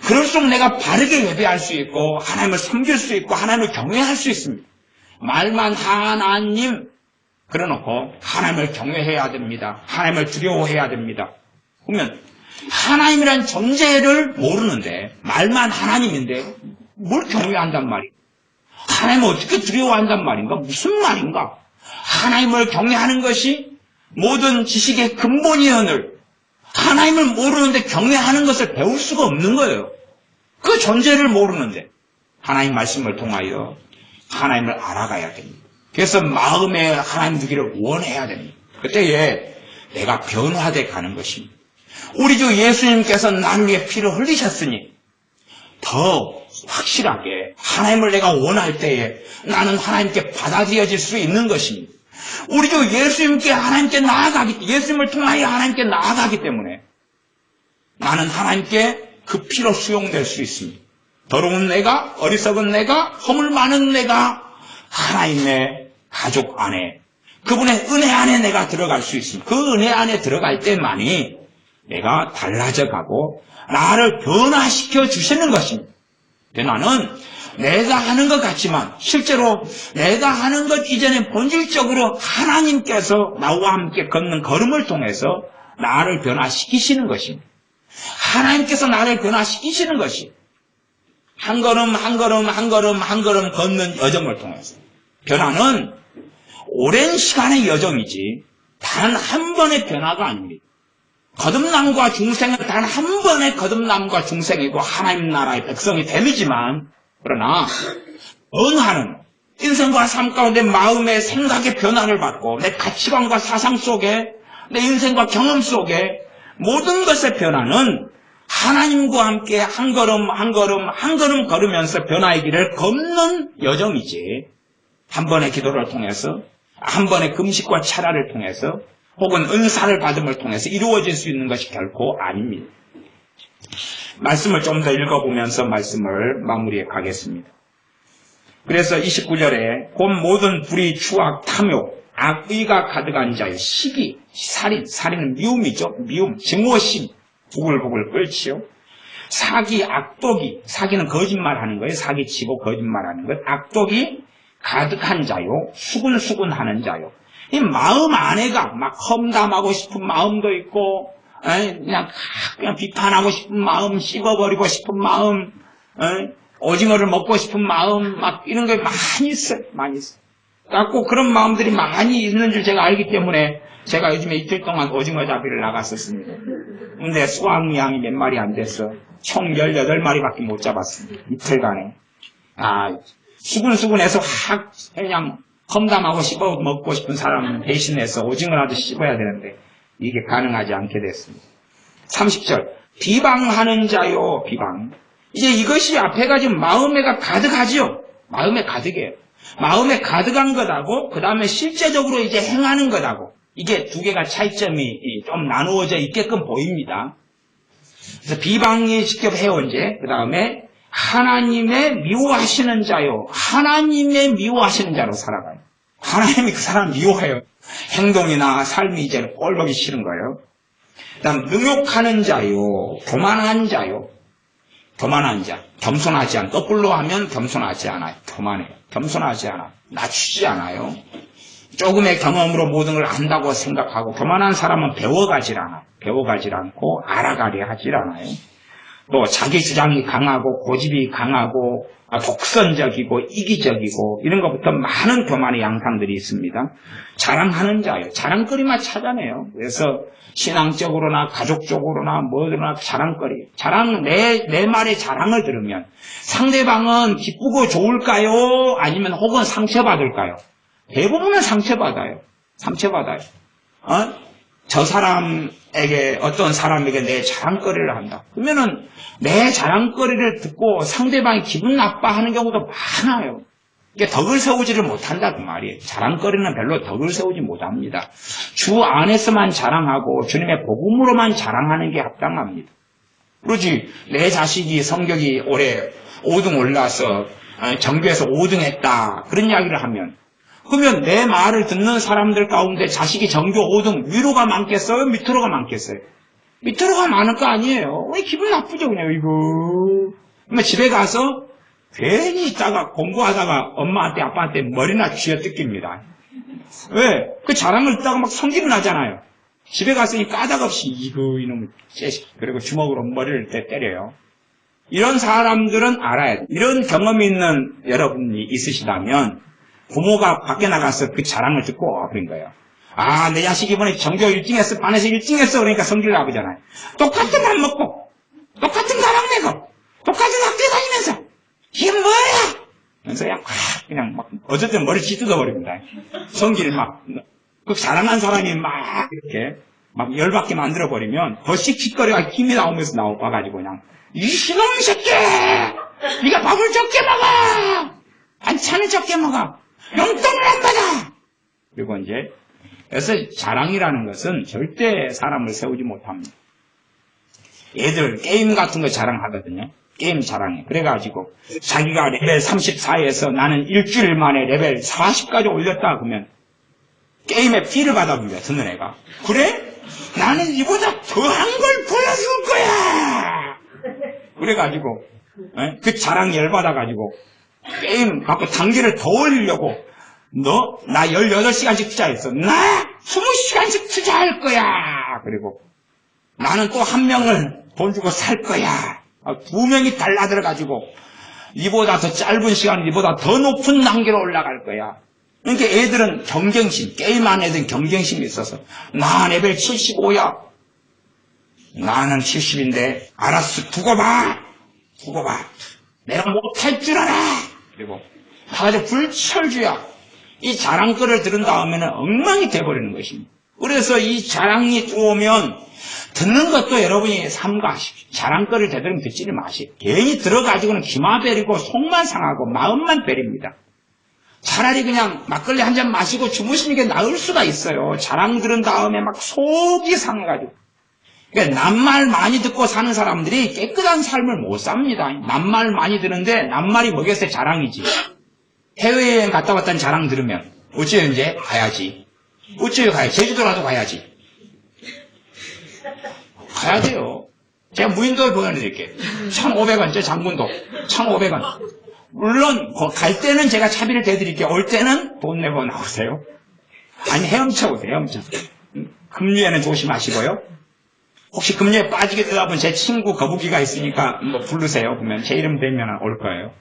Speaker 1: 그럴수록 내가 바르게 예배할 수 있고 하나님을 섬길 수 있고 하나님을 경외할 수 있습니다. 말만 하나님 그래놓고 하나님을 경외해야 됩니다. 하나님을 두려워해야 됩니다. 그러면 하나님이란 존재를 모르는데 말만 하나님인데 뭘 경외한단 말이에요? 하나님을 어떻게 두려워한단 말인가? 무슨 말인가? 하나님을 경외하는 것이 모든 지식의 근본이언을 하나님을 모르는데 경외하는 것을 배울 수가 없는 거예요. 그 존재를 모르는데 하나님 말씀을 통하여 하나님을 알아가야 됩니다. 그래서 마음에 하나님 두기를 원해야 됩니다. 그때에 내가 변화돼 가는 것입니다. 우리 주 예수님께서 나를 위해 피를 흘리셨으니 더 확실하게 하나님을 내가 원할 때에 나는 하나님께 받아들여질 수 있는 것입니다. 우리 주 예수님께 하나님께 예수님을 통하여 하나님께 나아가기 때문에 나는 하나님께 그 피로 수용될 수 있습니다. 더러운 내가, 어리석은 내가, 허물 많은 내가 하나님의 가족 안에, 그분의 은혜 안에 내가 들어갈 수 있습니다. 그 은혜 안에 들어갈 때만이 내가 달라져 가고 나를 변화시켜 주시는 것입니다. 나는 내가 하는 것 같지만 실제로 내가 하는 것 이전에 본질적으로 하나님께서 나와 함께 걷는 걸음을 통해서 나를 변화시키시는 것입니다. 하나님께서 나를 변화시키시는 것이 한 걸음 한 걸음 한 걸음 한 걸음 걷는 여정을 통해서 변화는 오랜 시간의 여정이지 단 한 번의 변화가 아닙니다. 거듭남과 중생은 단 한 번의 거듭남과 중생이고 하나님 나라의 백성이 됨이지만 그러나 언하는 인생과 삶 가운데 마음의 생각의 변화를 받고 내 가치관과 사상 속에 내 인생과 경험 속에 모든 것의 변화는 하나님과 함께 한 걸음 한 걸음 한 걸음 걸으면서 변화의 길을 걷는 여정이지 한 번의 기도를 통해서 한 번의 금식과 철야를 통해서 혹은 은사를 받음을 통해서 이루어질 수 있는 것이 결코 아닙니다. 말씀을 좀 더 읽어보면서 말씀을 마무리해 가겠습니다. 그래서 29절에 곧 모든 불의, 추악, 탐욕, 악의가 가득한 자의 시기, 살인은 미움이죠. 미움, 증오심, 부글부글 끓지요. 사기, 악독이, 사기는 거짓말하는 거예요. 사기치고 거짓말하는 것. 악독이 가득한 자요. 수군수군하는 자요. 이 마음 안에가 막 험담하고 싶은 마음도 있고 그냥 비판하고 싶은 마음, 씹어버리고 싶은 마음, 오징어를 먹고 싶은 마음, 막 이런 게 많이 있어요. 많이 있어요. 꼭 그런 마음들이 많이 있는 줄 제가 알기 때문에 제가 요즘에 이틀 동안 오징어 잡이를 나갔었습니다. 근데 수확량이 몇 마리 안 됐어. 총 18마리밖에 못 잡았습니다. 이틀간에. 수군수군해서 확 그냥 험담하고 씹어 먹고 싶은 사람은 대신해서 오징어라도 씹어야 되는데 이게 가능하지 않게 됐습니다. 30절 비방하는 자요 비방. 이제 이것이 앞에가 지금 마음에가 가득하지요. 마음에 가득해요. 마음에 가득한 것하고 그 다음에 실제적으로 이제 행하는 것하고 이게 두 개가 차이점이 좀 나누어져 있게끔 보입니다. 그래서 비방이 직접 해온제 그 다음에 하나님의 미워하시는 자요. 하나님의 미워하시는 자로 살아가요. 하나님이 그 사람 미워해요. 행동이나 삶이 이제 꼴보기 싫은 거예요. 그 다음 능욕하는 자요. 교만한 자요. 교만한 자. 겸손하지 않아. 거꾸로 하면 겸손하지 않아요. 교만해요. 겸손하지 않아. 낮추지 않아요. 조금의 경험으로 모든 걸 안다고 생각하고 교만한 사람은 배워가질 않아요. 배워가질 않고 알아가려 하질 않아요. 또 자기 주장이 강하고 고집이 강하고 독선적이고 이기적이고 이런 것부터 많은 교만의 양상들이 있습니다. 자랑하는 자예요. 자랑거리만 찾아내요. 그래서 신앙적으로나 가족적으로나 뭐든나 자랑거리. 내 말에 자랑을 들으면 상대방은 기쁘고 좋을까요? 아니면 혹은 상처받을까요? 대부분은 상처받아요. 상처받아요. 저 사람에게 어떤 사람에게 내 자랑거리를 한다. 그러면은 내 자랑거리를 듣고 상대방이 기분 나빠하는 경우도 많아요. 이게 덕을 세우지를 못한다 그 말이에요. 자랑거리는 별로 덕을 세우지 못합니다. 주 안에서만 자랑하고 주님의 복음으로만 자랑하는 게 합당합니다. 그러지 내 자식이 성격이 올해 5등 올라서 전교에서 5등 했다 그런 이야기를 하면 그러면 내 말을 듣는 사람들 가운데 자식이 전교 5등 위로가 많겠어요? 밑으로가 많겠어요? 밑으로가 많을 거 아니에요. 왜 기분 나쁘죠 그냥 이거. 그러면 집에 가서 괜히 있다가 공부하다가 엄마한테 아빠한테 머리나 쥐어뜯깁니다. 왜? 그 자랑을 듣다가 막 성질이 나잖아요. 집에 가서 이 까닭없이 이놈의 자식 그리고 주먹으로 머리를 때려요. 이런 사람들은 알아야 돼요. 이런 경험이 있는 여러분이 있으시다면 부모가 밖에 나가서 그 자랑을 듣고 그런 거예요. 내 자식이 이번에 전교 1등했어, 반에서 1등했어. 그러니까 성질을 나쁘잖아요. 똑같은 밥 먹고, 똑같은 가방 메고, 똑같은 학교 다니면서, 이게 뭐야? 그래서 그냥 막, 어쨌든 머리 찢어버립니다. 성질 그 자랑한 사람이 막, 이렇게, 막 열받게 만들어버리면, 더 씩씩거리가 힘이 나오면서 와가지고 그냥, 이놈의 새끼! 네가 밥을 적게 먹어! 반찬을 적게 먹어! 용돈을 안 받아! 그리고 이제, 그래서 자랑이라는 것은 절대 사람을 세우지 못합니다. 얘들 게임 같은 거 자랑하거든요. 게임 자랑해. 그래가지고 자기가 레벨 34에서 나는 일주일 만에 레벨 40까지 올렸다 그러면 게임에 피를 받아줍니다. 듣는 애가. 그래? 나는 이보다 더한 걸 보여줄 거야! 그래가지고 그 자랑 열받아가지고 게임 갖고 단계를 더 올리려고 너 나 18시간씩 투자했어. 나 20시간씩 투자할 거야. 그리고 나는 또 한 명을 돈 주고 살 거야. 2명이 달라들어가지고 이보다 더 짧은 시간, 이보다 더 높은 단계로 올라갈 거야. 그러니까 애들은 경쟁심, 게임 안 애들은 경쟁심이 있어서 나 레벨 75야. 나는 70인데 알았어. 두고 봐. 내가 못할 줄 알아. 그리고 아주 불철주야. 이 자랑거리를 들은 다음에는 엉망이 돼버리는 것입니다. 그래서 이 자랑이 들어오면 듣는 것도 여러분이 삼가하십시오. 자랑거리를 제대로 듣지를 마시고 괜히 들어가지고는 기마 베리고 속만 상하고 마음만 베립니다. 차라리 그냥 막걸리 한 잔 마시고 주무시는 게 나을 수가 있어요. 자랑 들은 다음에 막 속이 상해가지고. 그러니까 남말 많이 듣고 사는 사람들이 깨끗한 삶을 못 삽니다. 남말 많이 듣는데 남말이 뭐겠어요? 자랑이지. 해외여행 갔다 왔다는 자랑 들으면 어째요 이제? 가야지. 어째요 가야지. 제주도라도 가야지. 가야 돼요. 제가 무인도에 보내드릴게요. 1,500원, 제 장군도. 1,500원. 물론 갈 때는 제가 차비를 대드릴게요. 올 때는 돈 내고 나오세요. 아니 헤엄쳐 오세요. 헤엄쳐. 급류에는 조심하시고요. 혹시 급류에 빠지게 되다 보면 제 친구 거북이가 있으니까 뭐 부르세요. 그러면 제 이름 되면 올 거예요.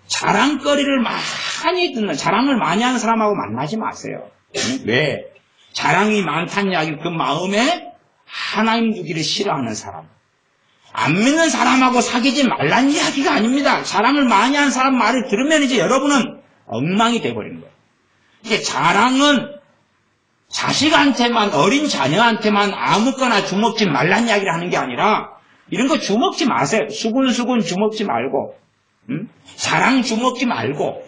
Speaker 1: 자랑거리를 많이 듣는, 자랑을 많이 하는 사람하고 만나지 마세요. 왜? 자랑이 많다는 이야기, 그 마음에 하나님 두기를 싫어하는 사람. 안 믿는 사람하고 사귀지 말란 이야기가 아닙니다. 자랑을 많이 하는 사람 말을 들으면 이제 여러분은 엉망이 돼버리는 거예요. 이게 자랑은 자식한테만, 어린 자녀한테만 아무거나 주먹지 말란 이야기를 하는 게 아니라 이런 거 주먹지 마세요. 수군수군 주먹지 말고. 자랑 주먹지 말고.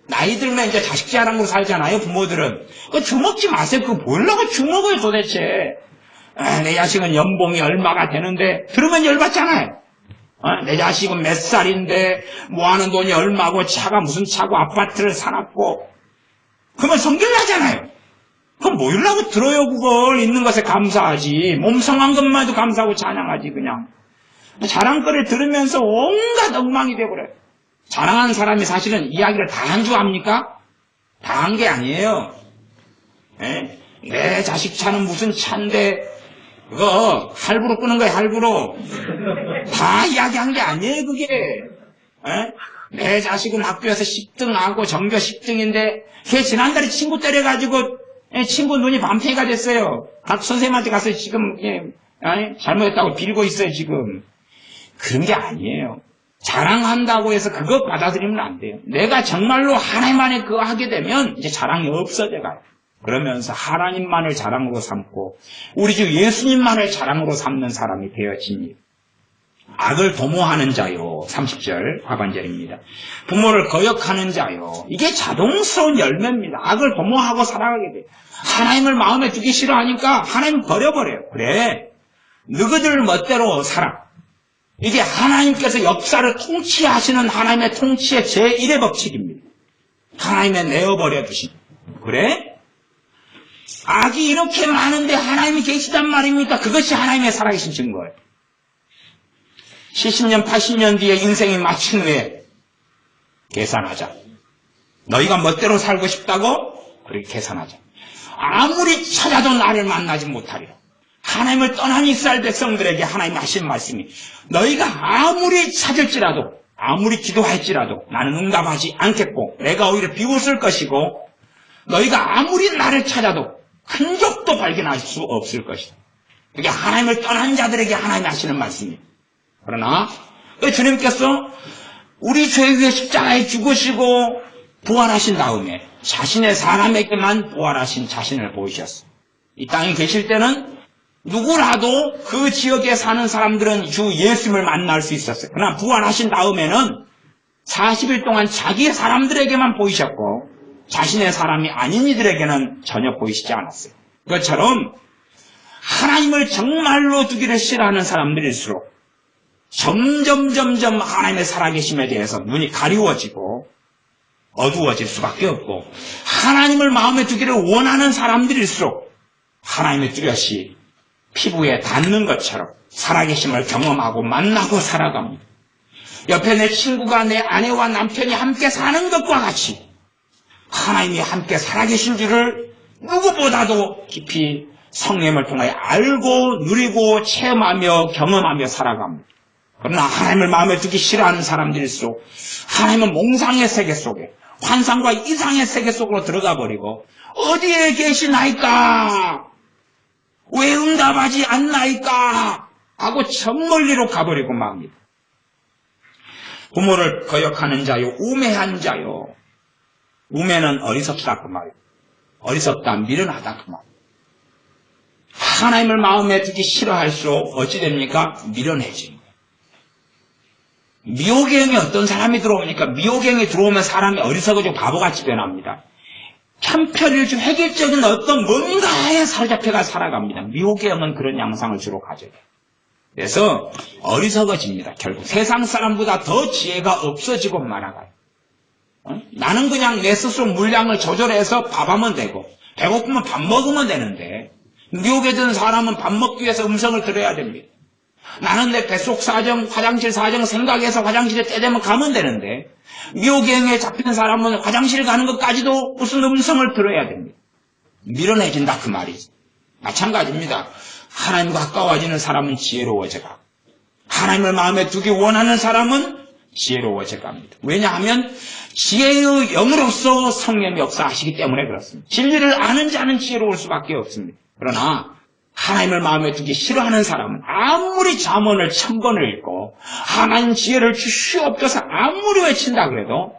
Speaker 1: 나이 들면 이제 자식 자랑으로 살잖아요, 부모들은. 그거 주먹지 마세요. 그거 뭐라고 주먹을 도대체. 내 자식은 연봉이 얼마가 되는데, 들으면 열받잖아요. 내 자식은 몇 살인데, 모아놓은 돈이 얼마고, 차가 무슨 차고, 아파트를 사놨고. 그러면 성질나잖아요. 그럼 뭐라고 들어요, 그걸. 있는 것에 감사하지. 몸성한 것만 해도 감사하고 찬양하지, 그냥. 자랑거리를 들으면서 온갖 엉망이 돼버려요. 자랑하는 사람이 사실은 이야기를 다 한 줄 압니까? 다 한 게 아니에요. 내 자식 차는 무슨 차인데 그거 할부로 끄는 거예요. 할부로. 다 이야기한 게 아니에요. 그게. 내 자식은 학교에서 10등하고 전교 10등인데 걔 지난달에 친구 때려가지고 친구 눈이 밤탱이가 됐어요. 각 선생님한테 가서 지금 잘못했다고 빌고 있어요. 지금. 그런 게 아니에요. 자랑한다고 해서 그거 받아들이면 안 돼요. 내가 정말로 하나님 안에 그거 하게 되면 이제 자랑이 없어져가요. 그러면서 하나님만을 자랑으로 삼고 우리 주 예수님만을 자랑으로 삼는 사람이 되어집니다. 악을 도모하는 자요. 30절 하반절입니다. 부모를 거역하는 자요. 이게 자동스러운 열매입니다. 악을 도모하고 살아가게 돼요. 하나님을 마음에 두기 싫어하니까 하나님 버려버려요. 그래. 너희들 멋대로 살아. 이게 하나님께서 역사를 통치하시는 하나님의 통치의 제1의 법칙입니다. 하나님의 내어버려 두신. 그래? 악이 이렇게 많은데 하나님이 계시단 말입니까? 그것이 하나님의 살아계신 증거예요. 70년, 80년 뒤에 인생이 마친 후에 계산하자. 너희가 멋대로 살고 싶다고? 그렇게 계산하자. 아무리 찾아도 나를 만나지 못하리라. 하나님을 떠난 이스라엘 백성들에게 하나님이 하신 말씀이 너희가 아무리 찾을지라도 아무리 기도할지라도 나는 응답하지 않겠고 내가 오히려 비웃을 것이고 너희가 아무리 나를 찾아도 흔적도 발견할 수 없을 것이다. 그게 하나님을 떠난 자들에게 하나님이 하시는 말씀입니다. 그러나 주님께서 우리 죄 위에 십자가에 죽으시고 부활하신 다음에 자신의 사람에게만 부활하신 자신을 보이셨어요. 이 땅에 계실 때는 누구라도 그 지역에 사는 사람들은 주 예수님을 만날 수 있었어요. 그러나 부활하신 다음에는 40일 동안 자기 사람들에게만 보이셨고 자신의 사람이 아닌 이들에게는 전혀 보이시지 않았어요. 그것처럼 하나님을 정말로 두기를 싫어하는 사람들일수록 점점 하나님의 살아계심에 대해서 눈이 가리워지고 어두워질 수밖에 없고 하나님을 마음에 두기를 원하는 사람들일수록 하나님의 뚜렷이 피부에 닿는 것처럼 살아계심을 경험하고 만나고 살아갑니다. 옆에 내 친구가 내 아내와 남편이 함께 사는 것과 같이 하나님이 함께 살아계신 줄을 누구보다도 깊이 성령을 통하여 알고 누리고 체험하며 경험하며 살아갑니다. 그러나 하나님을 마음에 두기 싫어하는 사람들일수록 하나님은 몽상의 세계 속에 환상과 이상의 세계 속으로 들어가 버리고 어디에 계시나이까? 왜 응답하지 않나이까? 하고 저 멀리로 가버리고 맙니다. 부모를 거역하는 자요, 우매한 자요. 우매는 어리석다 그 말이에요. 어리석다, 미련하다 그 말이에요. 하나님을 마음에 두기 싫어할수록 어찌 됩니까? 미련해집니다. 미호경에 어떤 사람이 들어오니까 미호경에 들어오면 사람이 어리석어지고 바보같이 변합니다. 편편일주 획일적인 어떤 뭔가에 사로잡혀가 살아갑니다. 미호경은 그런 양상을 주로 가져요. 그래서 어리석어집니다. 결국 세상 사람보다 더 지혜가 없어지고 말아가요. 나는 그냥 내 스스로 물량을 조절해서 밥하면 되고 배고프면 밥 먹으면 되는데 미혹에 든 사람은 밥 먹기 위해서 음성을 들어야 됩니다. 나는 내 뱃속 사정, 화장실 사정 생각해서 화장실에 때 되면 가면 되는데 미혹행에 잡힌 사람은 화장실 가는 것까지도 무슨 음성을 들어야 됩니다. 밀어내진다 그 말이지. 마찬가지입니다. 하나님과 가까워지는 사람은 지혜로워져가. 하나님을 마음에 두기 원하는 사람은 지혜로워져 갑니다. 왜냐하면 지혜의 영으로서 성령이 역사하시기 때문에 그렇습니다. 진리를 아는 자는 지혜로울 수밖에 없습니다. 그러나 하나님을 마음에 두기 싫어하는 사람은 아무리 잠언을 1000번을 읽고 하나님 지혜를 주시옵소서 아무리 외친다 그래도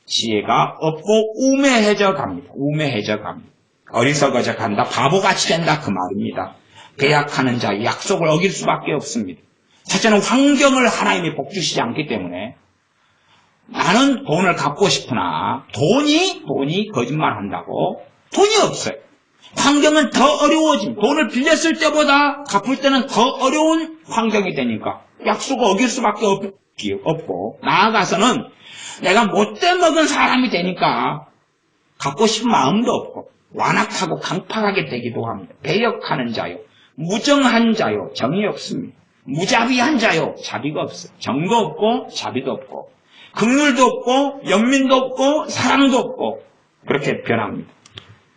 Speaker 1: 지혜가 없고 우매해져 갑니다. 우매해져 갑니다. 어리석어져 간다. 바보같이 된다 그 말입니다. 배약하는 자 약속을 어길 수밖에 없습니다. 첫째는 환경을 하나님이 복주시지 않기 때문에 나는 돈을 갖고 싶으나 돈이 거짓말한다고 돈이 없어요. 환경은 더 어려워집니다. 돈을 빌렸을 때보다 갚을 때는 더 어려운 환경이 되니까 약속을 어길 수밖에 없고 나아가서는 내가 못돼 먹은 사람이 되니까 갖고 싶은 마음도 없고 완악하고 강팍하게 되기도 합니다. 배역하는 자요, 무정한 자요, 정이 없습니다. 무자비한 자요, 자비가 없어요. 정도 없고 자비도 없고 긍휼도 없고 연민도 없고 사랑도 없고 그렇게 변합니다.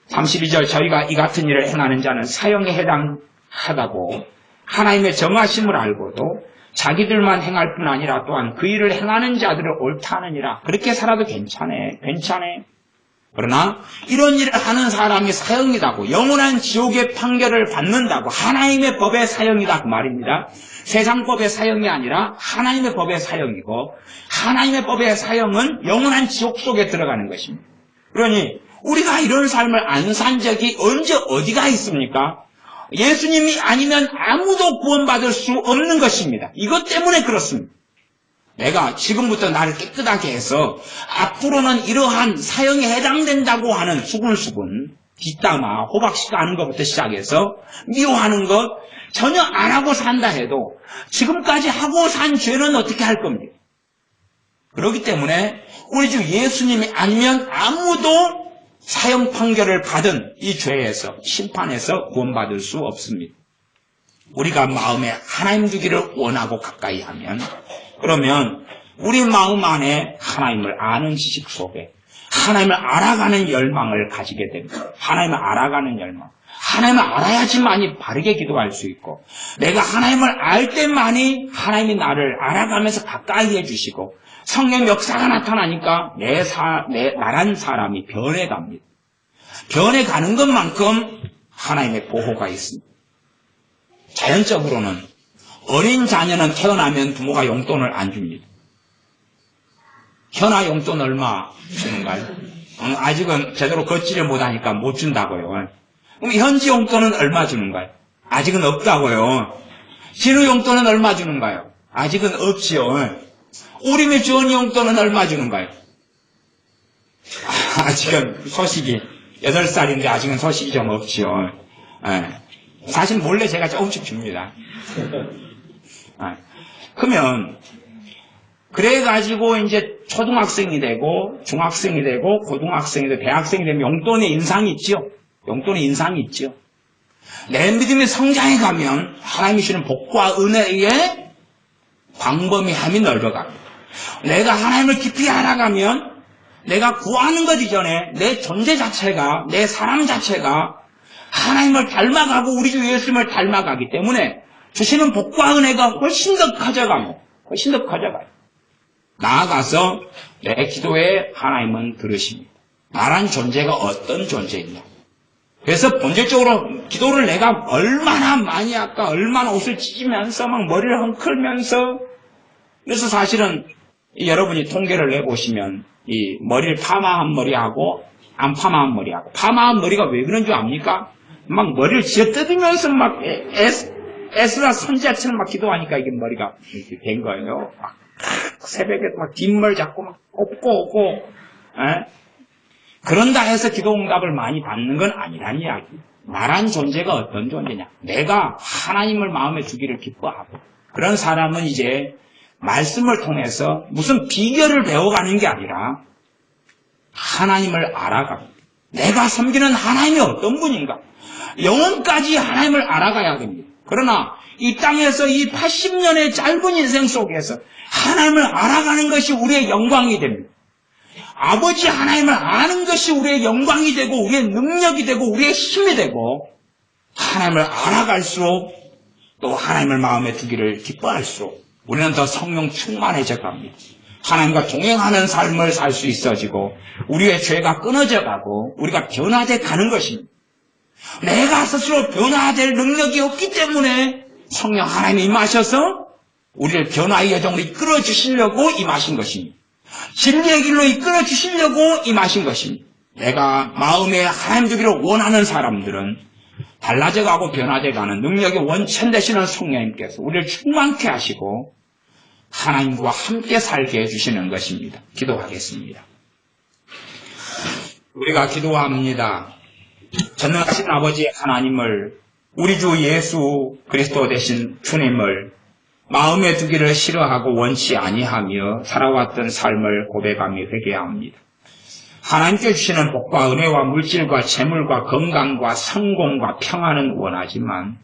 Speaker 1: 32절 저희가 이 같은 일을 행하는 자는 사형에 해당하다고 하나님의 정하심을 알고도 자기들만 행할 뿐 아니라 또한 그 일을 행하는 자들을 옳다 하느니라. 그렇게 살아도 괜찮아. 그러나 이런 일을 하는 사람이 사형이다고 영원한 지옥의 판결을 받는다고 하나님의 법의 사형이다 그 말입니다. 세상 법의 사형이 아니라 하나님의 법의 사형이고 하나님의 법의 사형은 영원한 지옥 속에 들어가는 것입니다. 그러니 우리가 이런 삶을 안 산 적이 언제 어디가 있습니까? 예수님이 아니면 아무도 구원받을 수 없는 것입니다. 이것 때문에 그렇습니다. 내가 지금부터 나를 깨끗하게 해서 앞으로는 이러한 사형에 해당된다고 하는 수근수근 뒷담화 호박씨가 하는 것부터 시작해서 미워하는 것 전혀 안 하고 산다 해도 지금까지 하고 산 죄는 어떻게 할 겁니까? 그렇기 때문에 우리 주 예수님이 아니면 아무도 사형 판결을 받은 이 죄에서 심판에서 구원받을 수 없습니다. 우리가 마음에 하나님 두기를 원하고 가까이 하면 그러면 우리 마음 안에 하나님을 아는 지식 속에 하나님을 알아가는 열망을 가지게 됩니다. 하나님을 알아가는 열망. 하나님을 알아야지만이 바르게 기도할 수 있고 내가 하나님을 알 때만이 하나님이 나를 알아가면서 가까이 해주시고 성령 역사가 나타나니까 나란 사람이 변해갑니다. 변해가는 것만큼 하나님의 보호가 있습니다. 자연적으로는 어린 자녀는 태어나면 부모가 용돈을 안 줍니다. 현아 용돈 얼마 주는가요? 아직은 제대로 걷지를 못하니까 못 준다고요. 그럼 현지 용돈은 얼마 주는가요? 아직은 없다고요. 진우 용돈은 얼마 주는가요? 아직은 없지요. 우리의 주원 용돈은 얼마 주는가요? 아직은 소식이 8살인데 아직은 소식이 좀 없지요. 사실 몰래 제가 조금씩 줍니다. 그러면 그래가지고 이제 초등학생이 되고 중학생이 되고 고등학생이 되고 대학생이 되면 용돈의 인상이 있지요. 용돈의 인상이 있지요. 내 믿음이 성장해 가면 하나님이 주시는 복과 은혜에 광범위함이 넓어갑니다. 내가 하나님을 깊이 알아가면 내가 구하는 것 이전에 내 존재 자체가, 내 사람 자체가 하나님을 닮아가고 우리 주 예수님을 닮아가기 때문에 주시는 복과 은혜가 훨씬 더 커져가요. 나아가서 내 기도에 하나님은 들으십니다. 나란 존재가 어떤 존재이냐. 그래서 본질적으로 기도를 내가 얼마나 많이 할까, 얼마나 옷을 찢으면서 막 머리를 헝클면서, 그래서 사실은 여러분이 통계를 내보시면 이 머리를 파마한 머리하고 안 파마한 머리하고, 파마한 머리가 왜 그런 줄 압니까? 막 머리를 쥐어 뜯으면서 막 에스라 선지자처럼 막 기도하니까 이게 머리가 이렇게 된 거예요. 막 새벽에 막 뒷머리 잡고 막 엎고 그런다 해서 기도 응답을 많이 받는 건 아니라는 이야기. 나란 존재가 어떤 존재냐. 내가 하나님을 마음에 두기를 기뻐하고, 그런 사람은 이제 말씀을 통해서 무슨 비결을 배워가는 게 아니라 하나님을 알아갑니다. 내가 섬기는 하나님이 어떤 분인가. 영혼까지 하나님을 알아가야 됩니다. 그러나 이 땅에서 이 80년의 짧은 인생 속에서 하나님을 알아가는 것이 우리의 영광이 됩니다. 아버지 하나님을 아는 것이 우리의 영광이 되고 우리의 능력이 되고 우리의 힘이 되고, 하나님을 알아갈수록 또 하나님을 마음에 두기를 기뻐할수록 우리는 더 성령 충만해져 갑니다. 하나님과 동행하는 삶을 살 수 있어지고 우리의 죄가 끊어져 가고 우리가 변화돼 가는 것입니다. 내가 스스로 변화될 능력이 없기 때문에 성령 하나님이 임하셔서 우리를 변화의 여정으로 이끌어 주시려고 임하신 것입니다. 진리의 길로 이끌어 주시려고 임하신 것입니다. 내가 마음에 하나님 두기를 원하는 사람들은 달라져 가고 변화돼 가는 능력의 원천 되시는 성령님께서 우리를 충만케 하시고 하나님과 함께 살게 해주시는 것입니다. 기도하겠습니다. 우리가 기도합니다. 전능하신 아버지 하나님을, 우리 주 예수 그리스도 되신 주님을 마음에 두기를 싫어하고 원치 아니하며 살아왔던 삶을 고백하며 회개합니다. 하나님께 주시는 복과 은혜와 물질과 재물과 건강과 성공과 평안은 원하지만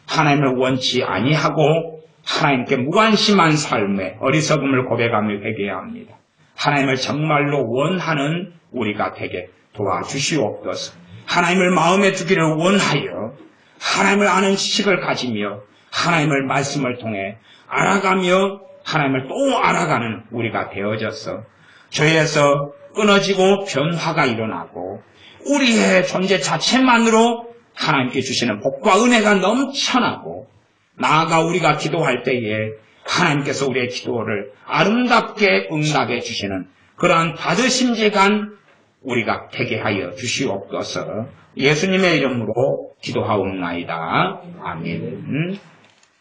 Speaker 1: 하나님을 원치 아니하고 하나님께 무관심한 삶에 어리석음을 고백하며 회개합니다. 하나님을 정말로 원하는 우리가 되게 도와주시옵소서. 하나님을 마음에 두기를 원하여 하나님을 아는 지식을 가지며 하나님의 말씀을 통해 알아가며 하나님을 또 알아가는 우리가 되어져서 죄에서 끊어지고 변화가 일어나고 우리의 존재 자체만으로 하나님께 주시는 복과 은혜가 넘쳐나고, 나아가 우리가 기도할 때에 하나님께서 우리의 기도를 아름답게 응답해 주시는 그러한 받으심직한 우리가 되게 하여 주시옵소서. 예수님의 이름으로 기도하옵나이다. 아멘.